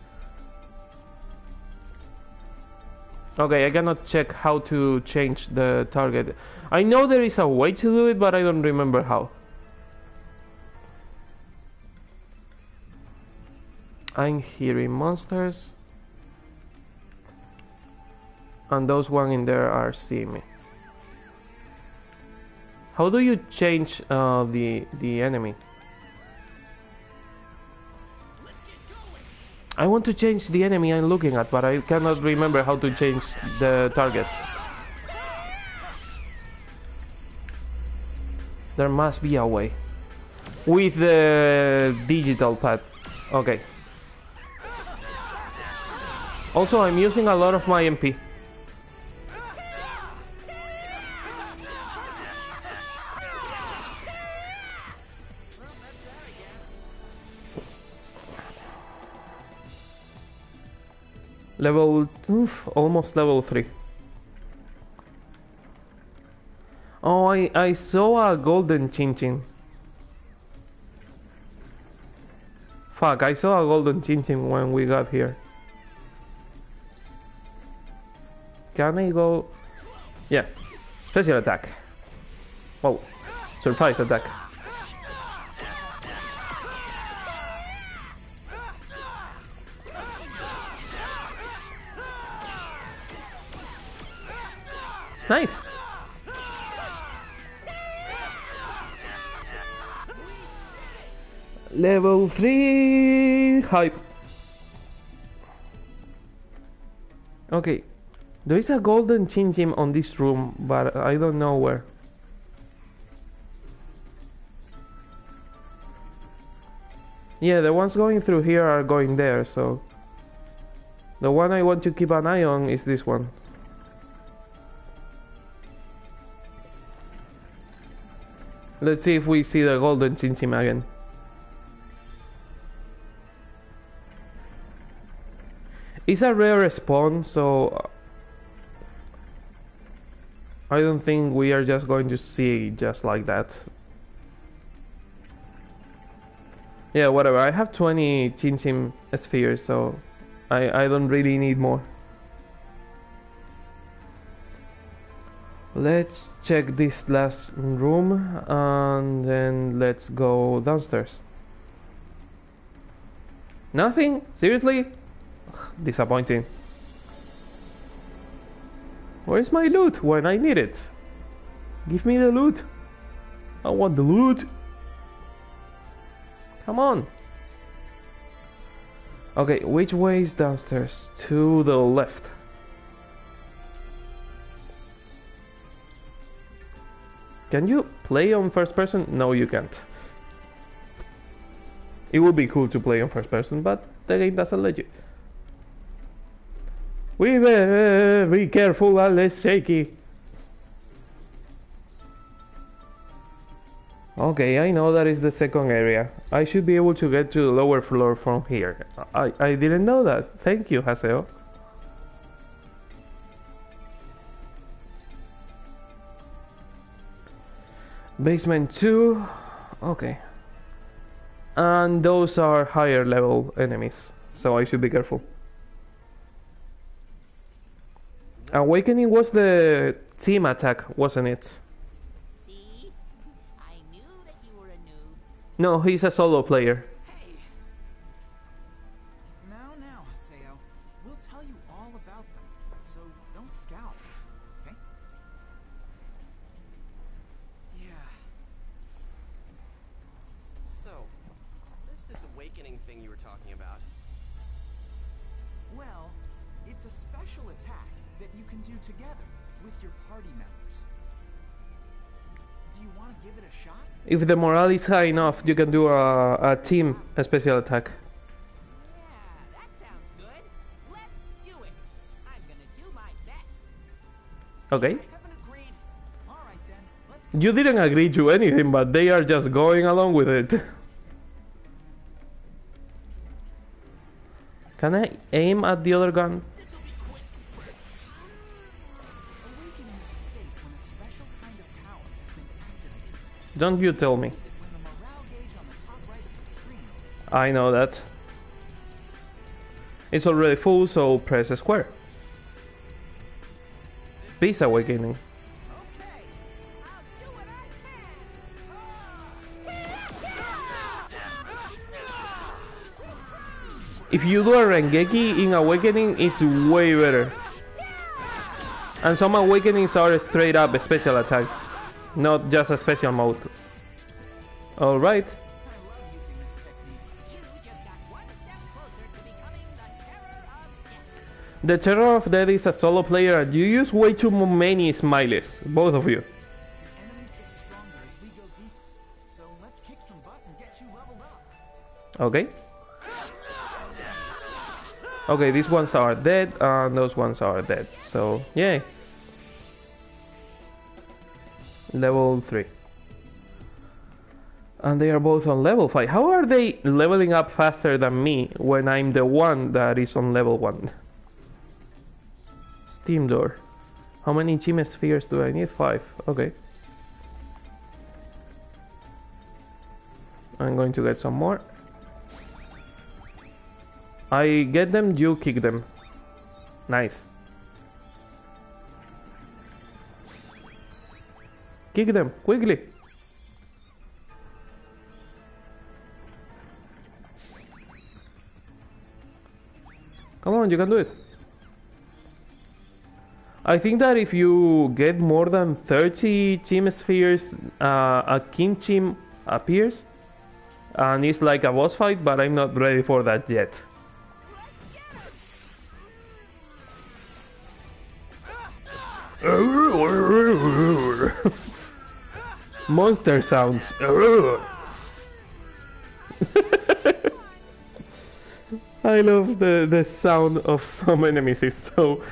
Okay, I cannot check how to change the target. I know there is a way to do it, but I don't remember how. I'm hearing monsters. And those one in there are seeing me. How do you change the enemy? I want to change the enemy I'm looking at, but I cannot remember how to change the targets. There must be a way. With the digital pad. Okay. Also, I'm using a lot of my MP. Level 2, almost level 3. Oh, I saw a golden chin-chin. Fuck, I saw a golden chin-chin when we got here. Can I go? Yeah, special attack. Oh, surprise attack. Nice. Level 3 hype. Okay, there is a golden chin chin on this room, but I don't know where. Yeah, the ones going through here are going there, so the one I want to keep an eye on is this one. Let's see if we see the golden chin chin again. It's a rare spawn, so I don't think we are just going to see just like that. Yeah, whatever. I have 20 chin chin spheres, so I don't really need more. Let's check this last room and then let's go downstairs. Nothing? Seriously? Disappointing. Where's my loot when I need it? Give me the loot. I want the loot. Come on. Okay, which way is downstairs? To the left. Can you play on first person? No, you can't. It would be cool to play on first person, but the game doesn't let you. We be careful and less shaky. Okay, I know that is the second area. I should be able to get to the lower floor from here. I didn't know that. Thank you, Haseo. Basement 2. Okay. And those are higher level enemies, so I should be careful. Awakening was the team attack, wasn't it? See? I knew that you were a noob. No, he's a solo player. Hey. Now, Haseo. We'll tell you all about them, so don't scowl, okay? Yeah. So, what is this awakening thing you were talking about? Well, it's a special attack that you can do together with your party members. Do you want to give it a shot? If the morale is high enough, you can do a team special attack. Yeah, that sounds good. Let's do it. I'm gonna do my best. Okay. I haven't agreed. All right then, let's You didn't agree to anything, but they are just going along with it. Can I aim at the other gun? Awakening is a state when a special kind of power has been activated. Don't you tell me. Use it when the morale gauge on the top right of the screen is I know that. It's already full, so press square. Peace Awakening. Okay, I'll do what I can. If you do a Rengeki in Awakening, it's way better. And some Awakenings are straight up special attacks, not just a special mode. Alright. I love using this technique. You just got one step closer to becoming the Terror of Death. The Terror of Death is a solo player and you use way too many smileys, both of you. Enemies get stronger as we go deeper. So let's kick some butt and get you leveled up. Okay. Okay, these ones are dead and those ones are dead. So, yay. Level 3. And they are both on level 5. How are they leveling up faster than me when I'm the one that is on level 1? Steam door. How many gem spheres do I need? 5. Okay. I'm going to get some more. I get them, you kick them. Nice. Kick them, quickly. Come on, you can do it. I think that if you get more than 30 gem spheres, a king gem appears. And it's like a boss fight, but I'm not ready for that yet. Monster sounds. I love the sound of some enemies. It's so.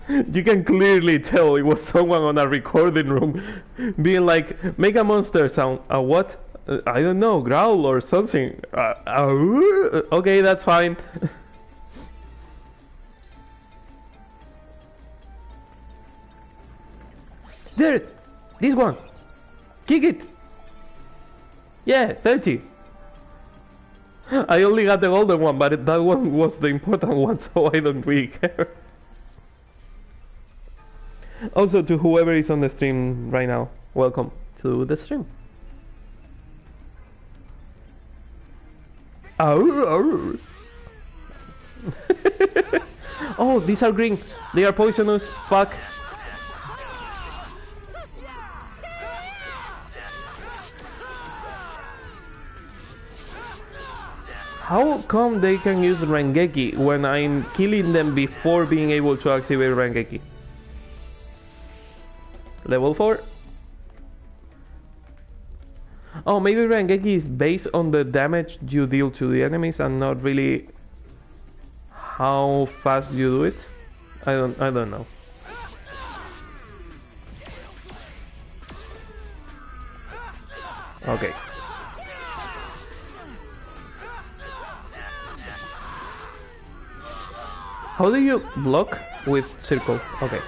You can clearly tell it was someone on a recording room being like, make a monster sound. A what? I don't know, growl or something. Okay, that's fine. There! This one! Kick it! Yeah, 30! I only got the golden one, but that one was the important one, so I don't really care. Also, to whoever is on the stream right now, welcome to the stream. Oh, these are green. They are poisonous. Fuck. How come they can use Rengeki when I'm killing them before being able to activate Rengeki? Level 4. Oh, maybe Rengeki is based on the damage you deal to the enemies and not really how fast you do it. I don't know. Okay. How do you block with circle? Okay.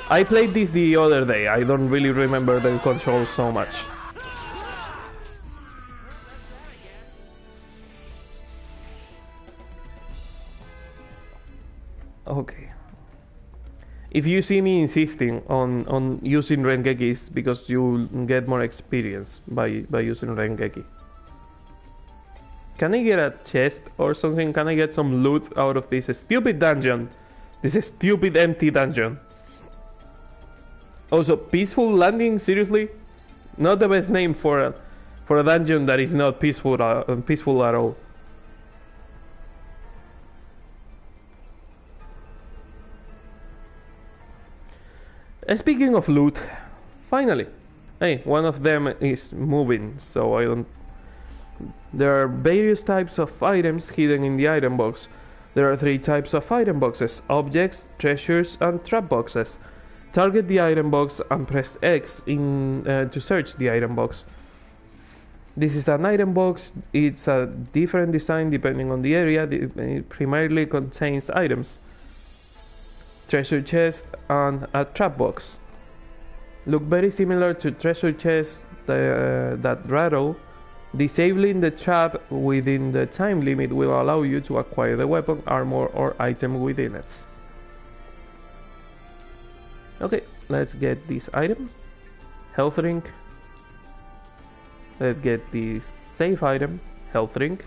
I played this the other day. I don't really remember the controls so much. Okay. If you see me insisting on using Rengeki, it's because you get more experience by using Rengeki. Can I get a chest or something? Can I get some loot out of this stupid dungeon? This stupid empty dungeon. Also, peaceful landing? Seriously? Not the best name for a dungeon that is not peaceful at all. Speaking of loot, finally. Hey, one of them is moving, so I don't... There are various types of items hidden in the item box. There are 3 types of item boxes: objects, treasures, and trap boxes. Target the item box and press X to search the item box. This is an item box. It's a different design depending on the area. It primarily contains items, treasure chest, and a trap box. look very similar to treasure chests that rattle. Disabling the trap within the time limit will allow you to acquire the weapon, armor, or item within it. Okay, let's get this item. Health drink. Let's get the safe item. Health drink.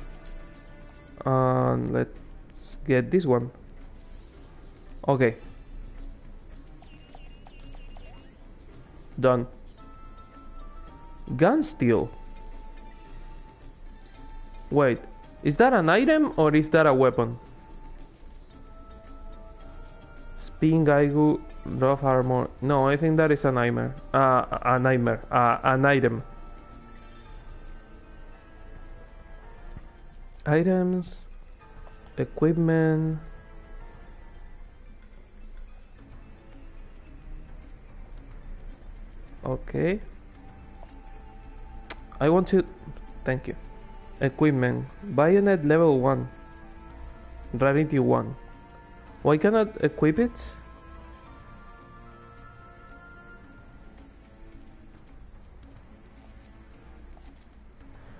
And let's get this one. Okay. Done. Gun steel. Wait, is that an item or is that a weapon? Spin Gaigu, rough armor. No, I think that is an item. An item. Items, equipment. Okay. I want to. Thank you. Equipment. Bayonet level 1. Rarity 1. Why cannot equip it?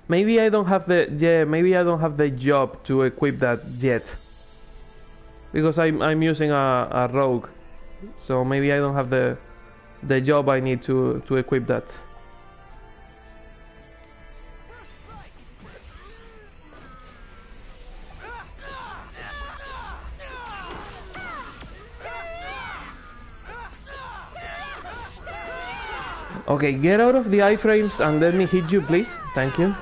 Maybe I don't have the maybe I don't have the job to equip that yet. Because I'm using a rogue. So maybe I don't have the job I need to equip that. Okay, get out of the iframes and let me hit you, please. Thank you.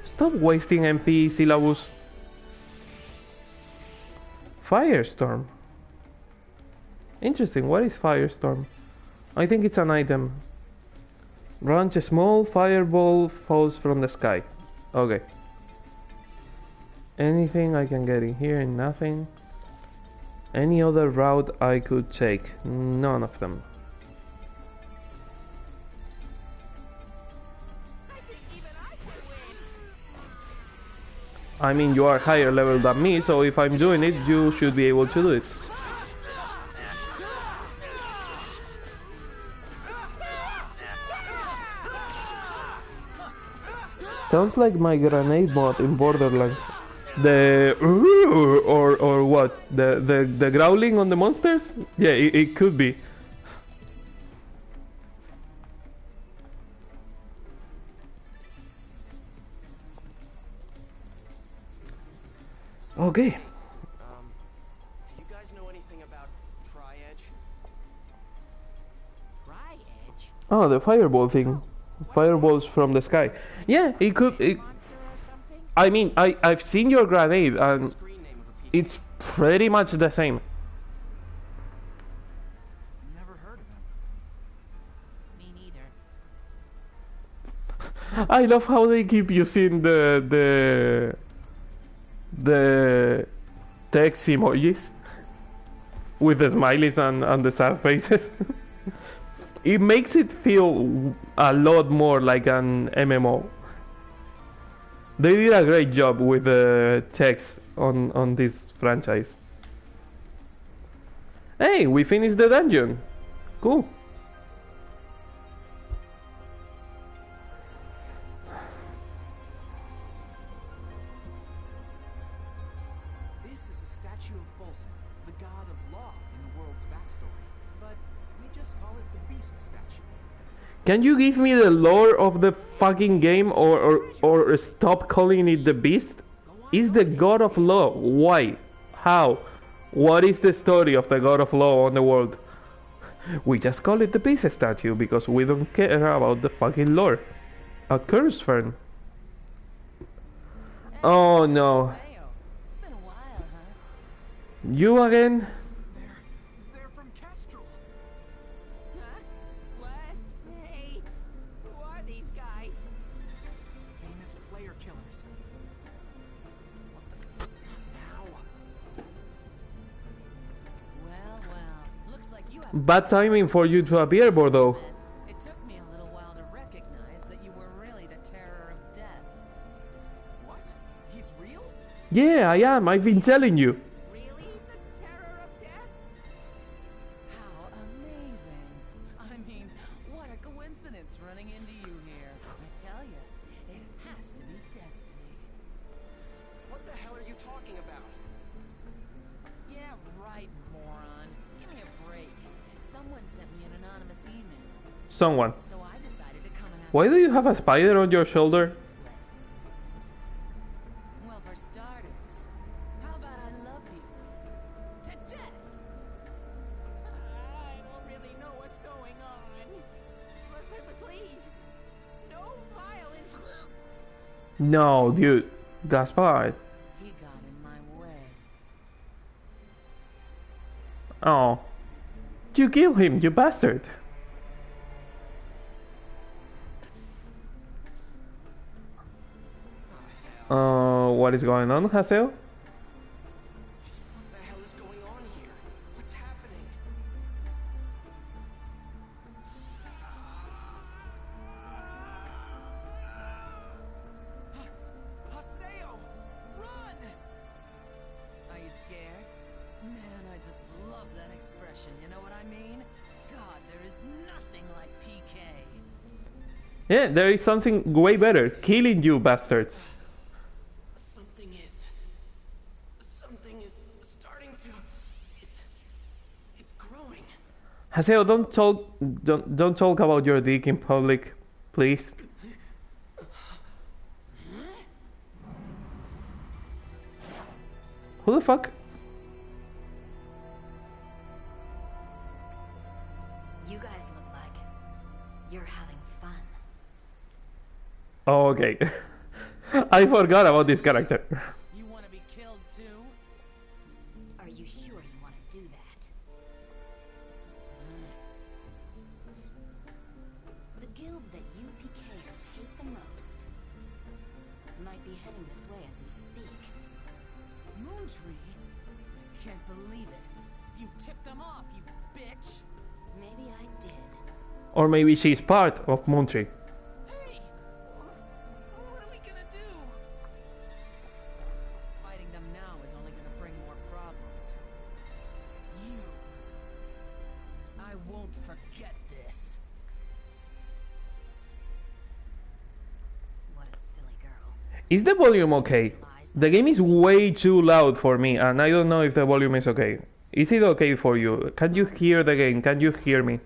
Stop wasting MP syllabus. Firestorm. Interesting, what is Firestorm? I think it's an item. Launch a small fireball falls from the sky. Okay. Anything I can get in here? Nothing. Any other route I could take? None of them. I mean, you are higher level than me, so if I'm doing it, you should be able to do it. Sounds like my grenade mod in Borderlands. The or what? The growling on the monsters? Yeah, it could be. Okay. Do you guys know anything about Tri-Edge? Tri-Edge? Oh, the fireball thing. Fireballs from the sky. Yeah, it could. I mean, I've seen your grenade and it's pretty much the same. Never heard of him. Me neither. I love how they keep using the text emojis with the smileys and the sad faces. It makes it feel a lot more like an MMO. They did a great job with the text on this franchise. Hey, we finished the dungeon. Cool. This is a statue of Folset, the god of law in the world's backstory. But we just call it the Beast statue. Can you give me the lore of the fucking game or stop calling it the Beast? Is the God of Law. Why? How? What is the story of the God of Law on the world? We just call it the Beast statue because we don't care about the fucking lore. A curse fern. Oh no. Been a while, huh? You again? They're from Kestrel. Huh? What? Hey, who are these guys? Famous player killers. Well, looks like you have Bad timing for you to appear, Bordeaux. It took me a little while to recognize that you were really the terror of death. What? He's real? Yeah, I am. I've been telling you. Really? The terror of death? right, moron. Give me a break. Someone sent me an anonymous email. Someone. So I decided to come and have Why do you have a spider on your shoulder? Well, for starters, how about I love you to death? I don't really know what's going on. But please, no violence. No, dude. Gaspard. He got in my way. Oh. You killed him, you bastard. What is going on, Haseo? Just what the hell is going on here? What's happening? Haseo, run! Are you scared? Man, I just love that expression. You know what I mean? God, there is nothing like PK. Yeah, there is something way better. Killing you bastards. Something is starting to. It's growing. Haseo, don't talk about your dick in public, please. Who the fuck? You guys look like you're having fun. Oh, okay. I forgot about this character. You want to be killed too? Are you sure you want to do that? The guild that you PKers hate the most might be heading this way as we speak. Moontree? Can't believe it. You tipped them off, you bitch. Maybe I did. Or maybe she's part of Moontree. Hey, what are we gonna do? Fighting them now is only gonna bring more problems. You. I won't forget this. What a silly girl. Is the volume okay? The game is way too loud for me, and I don't know if the volume is okay. Is it okay for you? Can you hear the game? Can you hear me?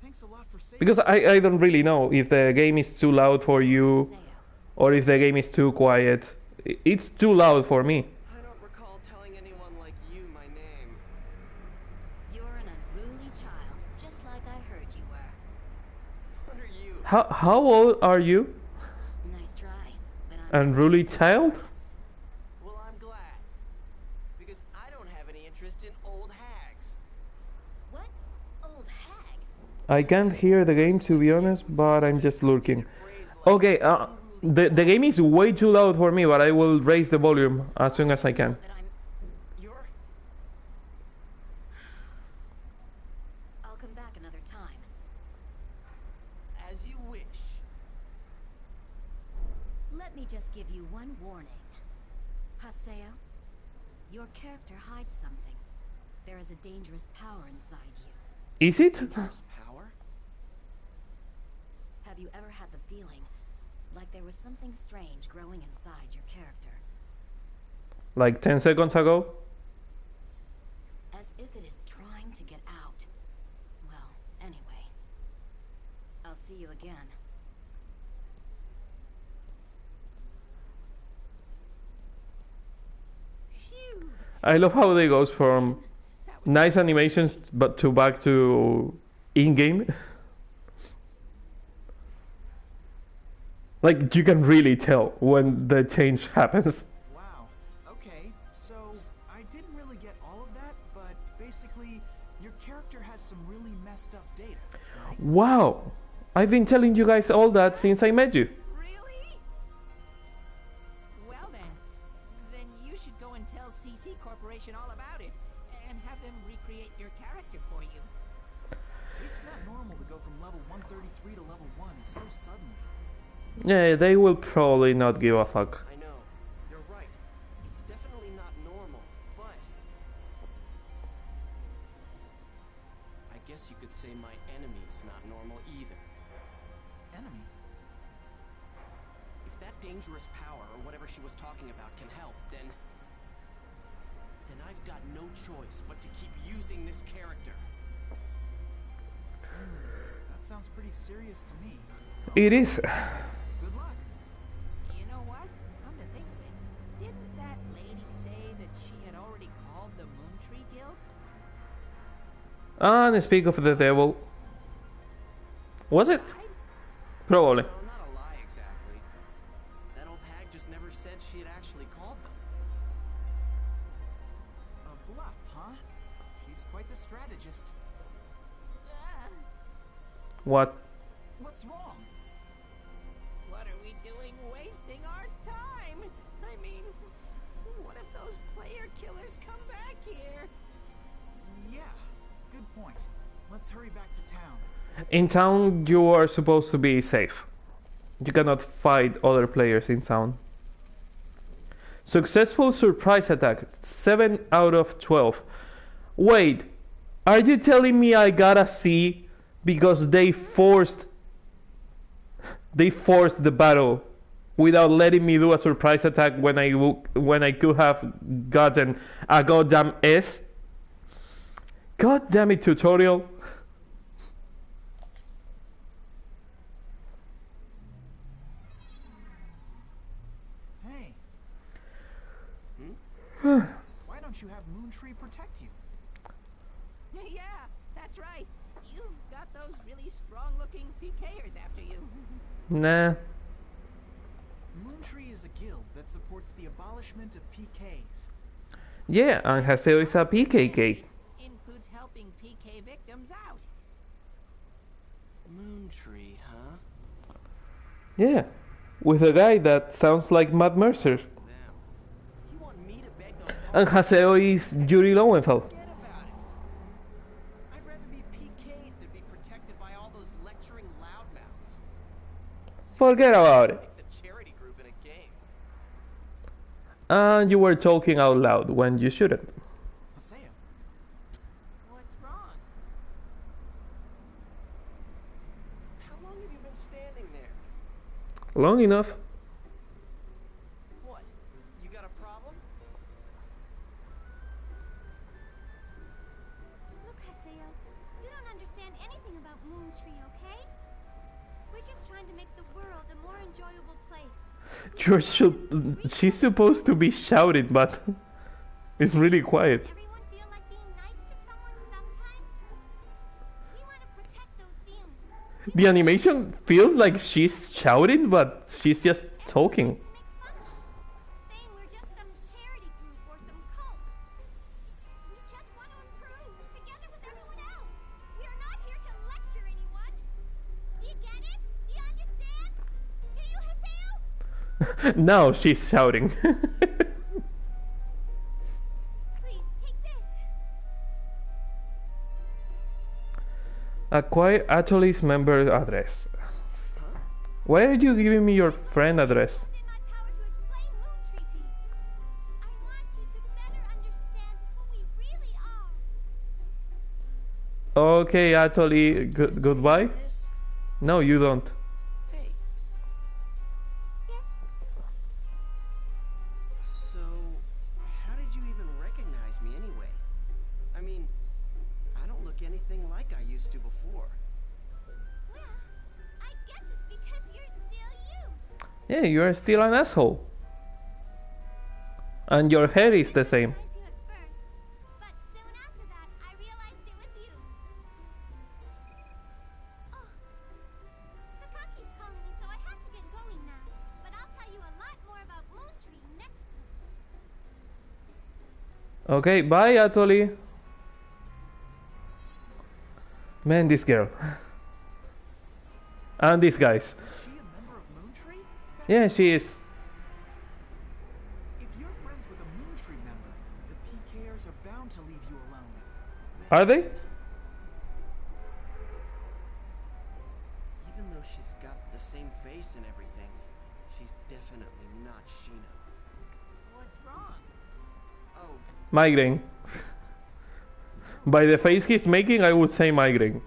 Thanks a lot for saving Because I don't really know if the game is too loud for you, Haseo, or if the game is too quiet. It's too loud for me. I don't recall telling anyone like you my name. you're an unruly child, just like I heard you were. What are you? How old are you? Nice try, but I'm Unruly child? Well, I'm glad. Because I don't have any interest in old hags. What? Old hag? I can't hear the game, to be honest, but I'm just lurking. Okay, the game is way too loud for me, but I will raise the volume as soon as I can. That I'm... You're. I'll come back another time. As you wish. Let me just give you one warning. Haseo, your character hides something. There is a dangerous power inside you. Is it? Dangerous power? Have you ever had the feeling like there was something strange growing inside your character? Like 10 seconds ago? As if it is trying to get out. Well, anyway. I'll see you again. Phew. I love how they goes from nice animations but to back to in-game. Like, you can really tell when the change happens. Wow. Okay, so I didn't really get all of that, but basically, your character has some really messed up data, right? Wow! I've been telling you guys all that since I met you. Really? Well then you should go and tell CC Corporation all about it, and have them recreate your character for you. It's not normal to go from level 133 to level 1 so suddenly. Yeah, they will probably not give a fuck. I know. You're right. It's definitely not normal, but I guess you could say my enemy's not normal either. Enemy? If that dangerous power or whatever she was talking about can help, then I've got no choice but to keep using this character. That sounds pretty serious to me. It is. Good luck. You know what? Come to think of it, didn't that lady say that she had already called the Moontree Guild? And speak of the devil. Was it? Probably. No, not a lie exactly. That old hag just never said she had actually called them. A bluff, huh? She's quite the strategist. What? What's wrong? What are we doing wasting our time? I mean, what if those player killers come back here? Yeah, good point. Let's hurry back to town. In town, you are supposed to be safe. You cannot fight other players in town. Successful surprise attack. 7 out of 12. Wait, are you telling me I got a C because they forced the battle without letting me do a surprise attack when I could have gotten a goddamn S? God damn it, tutorial. Hey. Why don't you have Moontree protect you? Yeah, that's right. You've got those really strong-looking PKers after you. Nah. Moontree is a guild that supports the abolishment of PKs. Yeah, and Haseo is a PKK. Includes helping PK victims out. Moontree, huh? Yeah, with a guy that sounds like Matt Mercer. Them. You want me to beg those And Haseo is Yuri Lowenfeld. Forget about it. I'd rather be PK'd than be protected by all those lecturing loudmouths. Forget about it. It's a charity group in a game. And you were talking out loud when you shouldn't. Haseo, What's wrong? How long have you been standing there? Long enough. What? You got a problem? Look, Haseo, you don't understand anything about Moontree, okay? We're just trying to make the world a more enjoyable place. She's supposed to be shouting, but it's really quiet. Everyone feel like being nice to someone sometimes? We want to protect those feelings. The animation feels like she's shouting, but she's just talking. To make fun of us, saying we're just some charity group or some cult. We just want to improve together with everyone else. We are not here to lecture anyone. Do you get it? Do you understand? Do you, Haseo? Now she's shouting. Please take this. Acquire Atolli's member address. Why are you giving me your friend address? Within my power to explain Moontree to you. I want you to better understand who we really are. Okay, Atolli, goodbye. This? No, you don't. Hey, Yes, so how did you even recognize me anyway? I mean, I don't look anything like I used to before. well, I guess it's because you're still you. Yeah, you are still an asshole. And your hair is the same. I recognized you at first, but soon after that, I realized it was you. Oh, Sakaki's calling me, so I have to get going now. But I'll tell you a lot more about Moontree next time. Okay, bye, Atoli. Man, this girl. And these guys. Is she a member of Moontree? That's Yeah, she is. If you're friends with a Moontree member, the PKers are bound to leave you alone. Are they? Even though she's got the same face and everything, she's definitely not Sheena. What's wrong? Oh, Migraine. By the face he's making, I would say migraine.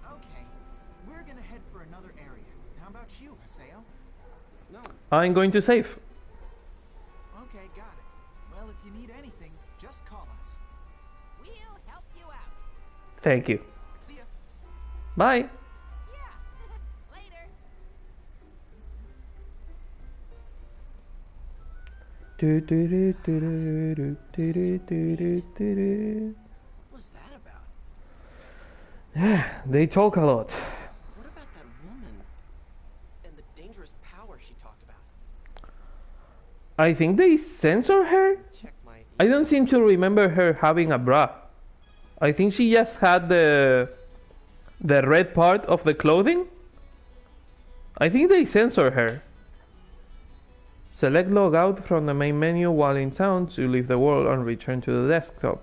Okay, we're gonna head for another area. How about you, Haseo? no. I'm going to save. Okay, got it. Well, if you need anything, just call us. We'll help you out. Thank you. See ya. Bye. Yeah. Later. What was that about? They talk a lot. What about that woman? And the dangerous power she talked about? I think they censor her. Check my... I don't seem to remember her having a bra. I think she just had the red part of the clothing. I think they censor her. Select log out from the main menu while in town to leave the world and return to the desktop.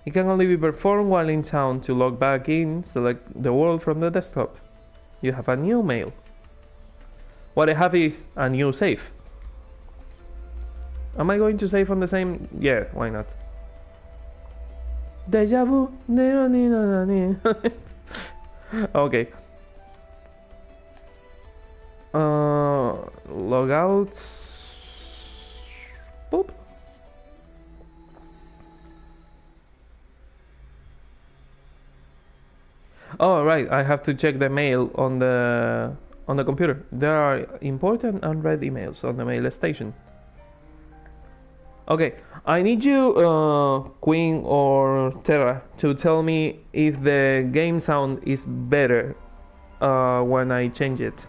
It can only be performed while in town. To log back in, select the world from the desktop. You have a new mail. What I have is a new save. Am I going to save on the same? Yeah, why not? Deja vu. Okay. Log out. Boop. Oh right, I have to check the mail on the computer. There are important unread emails on the mail station. Okay, I need you, Queen or Terra, to tell me if the game sound is better when I change it.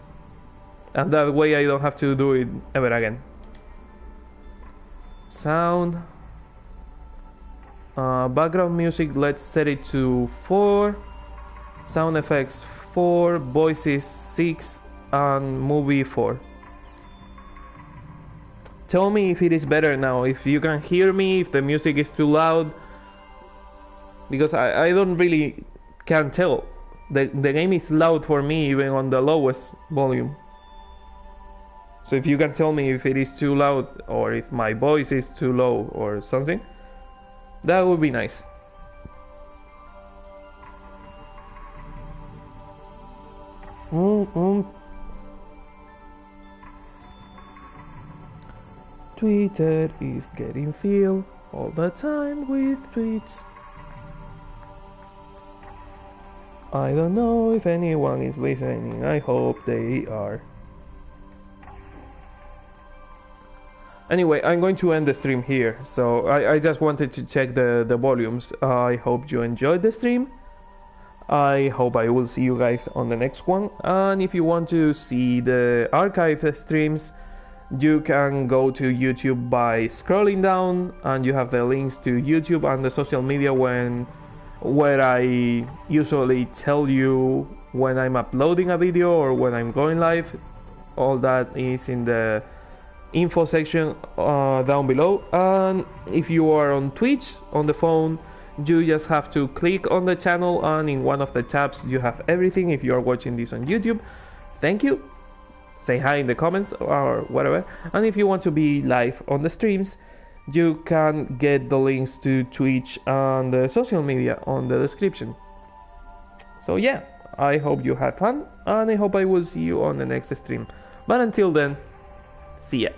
And that way I don't have to do it ever again. Sound. Background music, let's set it to 4. Sound effects 4. Voices 6. And movie 4. Tell me if it is better now, if you can hear me, if the music is too loud. Because I don't really can tell. The game is loud for me even on the lowest volume. So if you can tell me if it is too loud or if my voice is too low or something, that would be nice. Twitter is getting filled all the time with tweets. I don't know if anyone is listening. I hope they are. Anyway, I'm going to end the stream here. So I just wanted to check the volumes. I hope you enjoyed the stream. I hope I will see you guys on the next one. And if you want to see the archive streams, you can go to YouTube by scrolling down, and you have the links to YouTube and the social media where I usually tell you when I'm uploading a video or when I'm going live. All that is in the info section down below. And if you are on Twitch on the phone, you just have to click on the channel, and in one of the tabs you have everything. If you are watching this on YouTube, thank you. Say hi in the comments or whatever. And if you want to be live on the streams, you can get the links to Twitch and the social media on the description. So yeah, I hope you had fun, and I hope I will see you on the next stream. But until then, see ya.